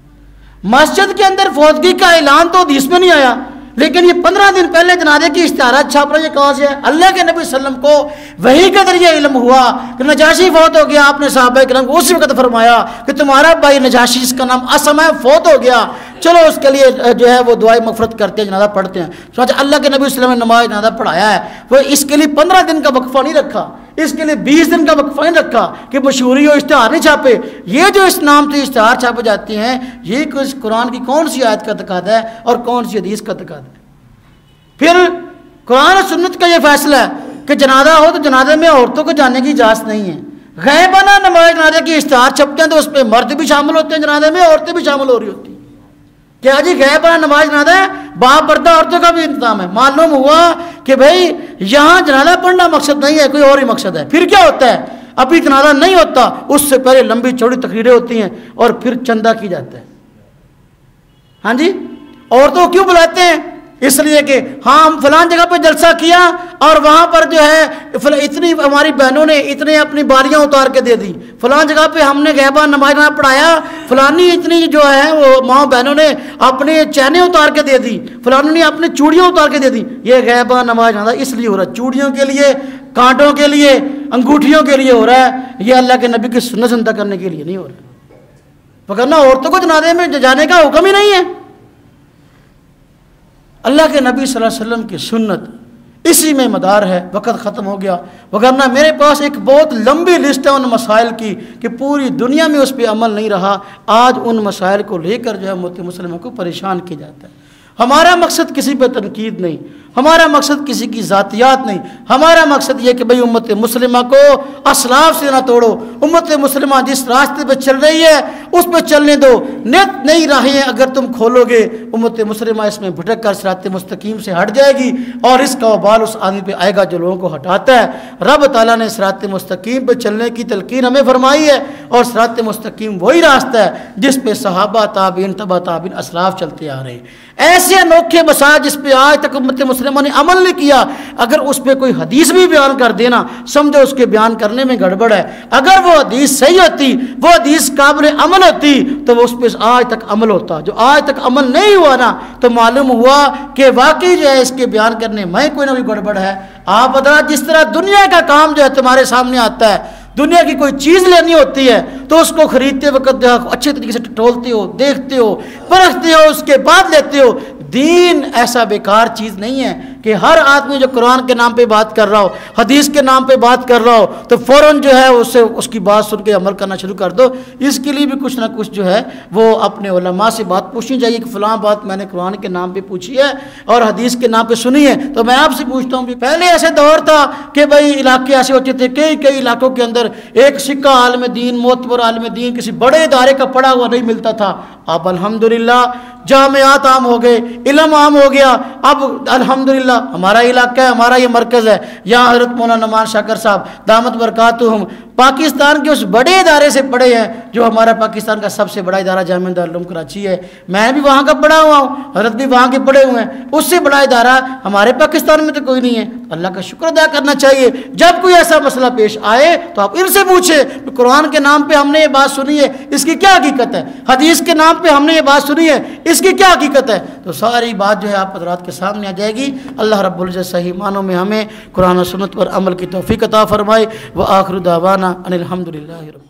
مسجد کے اندر فوتگی کا اعلان تو حدیث میں نہیں آیا، لیکن یہ 15 دن پہلے جنازے کی اشتہارات چھاپ رہے ہیں، کہاں سے ہے؟ اللہ کے نبی صلی اللہ علیہ وسلم کو وحی کا ذریعہ علم ہوا کہ نجاشی فوت ہو گیا، آپ نے صحابہ کرام کو اسی وقت فرمایا کہ تمہارا بھائی نجاشی جس کا نام اسم ہے فوت ہو گیا، چلو اس کے لیے جو ہے وہ دعائیں مغفرت کرتے ہیں، جنازہ پڑھتے ہیں۔ سوچا اللہ کے نبی صلی اللہ علیہ وسلم نے نماز جنازہ پڑھایا ہے، وہ اس کے لیے 15 دن کا وقفہ نہیں رکھا، اس کے لیے 20 دن کا وقفہ نہیں رکھا کہ مشہوری ہو اشتہار نہیں چھاپے۔ یہ جو اس نام سے اشتہار چھاپے جاتے ہیں یہ قرآن کی کون سی آیت کا تقاضا ہے اور کون سی حدیث کا تقاضا ہے؟ پھر قرآن و سنت کا یہ فیصلہ ہے کہ جنازہ ہو تو جنازے میں عورتوں کو جانے کی اجازت نہیں ہے۔ غائبانہ نماز جنازے کی اشتہار چھپتے ہیں تو اس پہ مرد بھی شامل ہوتے ہیں جنازے میں، عورتیں بھی شامل ہو رہی ہوتی ہیں۔ کیا جی غائبانہ نماز جنازہ ہے، باپردہ عورتوں کا بھی انتظام ہے۔ معلوم ہوا کہ بھائی یہاں جنازہ پڑھنا مقصد نہیں ہے، کوئی اور ہی مقصد ہے۔ پھر کیا ہوتا ہے؟ ابھی جنازہ نہیں ہوتا اس سے پہلے لمبی چوڑی تقریریں ہوتی ہیں اور پھر چندہ کی جاتا ہے۔ ہاں جی، عورتوں کو کیوں بلاتے ہیں؟ اس لیے کہ ہاں ہم فلان جگہ پہ جلسہ کیا اور وہاں پر جو ہے اتنی ہماری بہنوں نے اتنے اپنی بالیاں اتار کے دے دی، فلان جگہ پہ ہم نے غائبانہ نماز پڑھایا، فلانی اتنی جو ہے وہ ماں بہنوں نے اپنے چینیں اتار کے دے دی، فلانوں نے اپنی چوڑیاں اتار کے دے دی۔ یہ غائبانہ نماز اس لیے ہو رہا ہے، چوڑیوں کے لیے، کانٹوں کے لیے، انگوٹھیوں کے لیے ہو رہا ہے، یہ اللہ کے نبی کی سنت زندہ کرنے کے لیے نہیں ہو رہا۔ وگرنہ عورتوں کو جنازے میں جانے کا حکم ہی نہیں ہے۔ اللہ کے نبی صلی اللہ علیہ وسلم کی سنت اسی میں مدار ہے۔ وقت ختم ہو گیا، وگرنہ میرے پاس ایک بہت لمبی لسٹ ہے ان مسائل کی کہ پوری دنیا میں اس پہ عمل نہیں رہا۔ آج ان مسائل کو لے کر جو ہے امت مسلمہ کو پریشان کیا جاتا ہے۔ ہمارا مقصد کسی پہ تنقید نہیں، ہمارا مقصد کسی کی ذاتیات نہیں، ہمارا مقصد یہ کہ بھئی امت مسلمہ کو اسلاف سے نہ توڑو، امت مسلمہ جس راستے پہ چل رہی ہے اس پہ چلنے دو، نت نئی راہیں اگر تم کھولو گے امت مسلمہ اس میں بھٹک کر صراط مستقیم سے ہٹ جائے گی، اور اس کا وبال اس آدمی پہ آئے گا جو لوگوں کو ہٹاتا ہے۔ رب تعالیٰ نے صراط مستقیم پہ چلنے کی تلقین ہمیں فرمائی ہے، اور صراط مستقیم وہی راستہ ہے جس پہ صحابہ، تابعین، تبع تابعین، اسلاف چلتے آ رہے ہیں۔ ایسے انوکھے مسائل جس پہ آج تک امت مسلمہ نے عمل نہیں کیا، اگر اس پہ کوئی حدیث بھی بیان کر دینا سمجھو اس کے بیان کرنے میں گڑبڑ ہے۔ اگر وہ حدیث صحیح ہوتی، وہ حدیث قابل عمل ہوتی تو وہ اس پہ آج تک عمل ہوتا۔ جو آج تک عمل نہیں ہوا نا تو معلوم ہوا کہ واقعی جو ہے اس کے بیان کرنے میں کوئی نہ کوئی گڑبڑ ہے۔ آپ بتا جس طرح دنیا کا کام جو ہے تمہارے سامنے آتا ہے، دنیا کی کوئی چیز لینی ہوتی ہے تو اس کو خریدتے وقت جو ہے اچھے طریقے سے ٹٹولتے ہو، دیکھتے ہو، پرکھتے ہو، اس کے بعد لیتے ہو۔ دین ایسا بیکار چیز نہیں ہے کہ ہر آدمی جو قرآن کے نام پہ بات کر رہا ہو، حدیث کے نام پہ بات کر رہا ہو تو فوراً جو ہے اس کی بات سن کے عمل کرنا شروع کر دو۔ اس کے لیے بھی کچھ نہ کچھ جو ہے وہ اپنے علماء سے بات پوچھنی چاہیے کہ فلاں بات میں نے قرآن کے نام پہ پوچھی ہے اور حدیث کے نام پہ سنی ہے۔ تو میں آپ سے پوچھتا ہوں بھی پہلے ایسے دور تھا کہ بھئی علاقے ایسے ہوتے تھے، کئی علاقوں کے اندر ایک سکہ عالم دین، معتبر عالم دین کسی بڑے ادارے کا پڑھا ہوا نہیں ملتا تھا۔ اب الحمدللہ جامعات عام ہو گئے، علم عام ہو گیا۔ اب الحمدللہ ہمارا علاقہ ہے، ہمارا یہ مرکز ہے، یہاں حضرت مولانا نعمان شاکر صاحب دامت برکاتہم پاکستان کے اس بڑے ادارے سے پڑھے ہیں جو ہمارا پاکستان کا سب سے بڑا ادارہ جامعہ دارالعلوم کراچی ہے۔ میں بھی وہاں کا پڑھا ہوا ہوں، حضرت بھی وہاں کے پڑھے ہوئے ہیں، اس سے بڑا ادارہ ہمارے پاکستان میں تو کوئی نہیں ہے۔ اللہ کا شکر ادا کرنا چاہیے۔ جب کوئی ایسا مسئلہ پیش آئے تو آپ ان سے پوچھیں قرآن کے نام پہ ہم نے یہ بات سنی ہے، اس کی کیا حقیقت ہے؟ حدیث کے نام پہ ہم نے یہ بات سنی ہے، اس کی کیا حقیقت ہے؟ تو ساری بات جو ہے آپ حضرات کے سامنے آ جائے گی۔ اللہ رب العزت صحیح معنوں میں ہمیں قرآن و سنت پر عمل کی توفیق عطا فرمائے۔ وآخر دعوانا ان الحمدللہ رب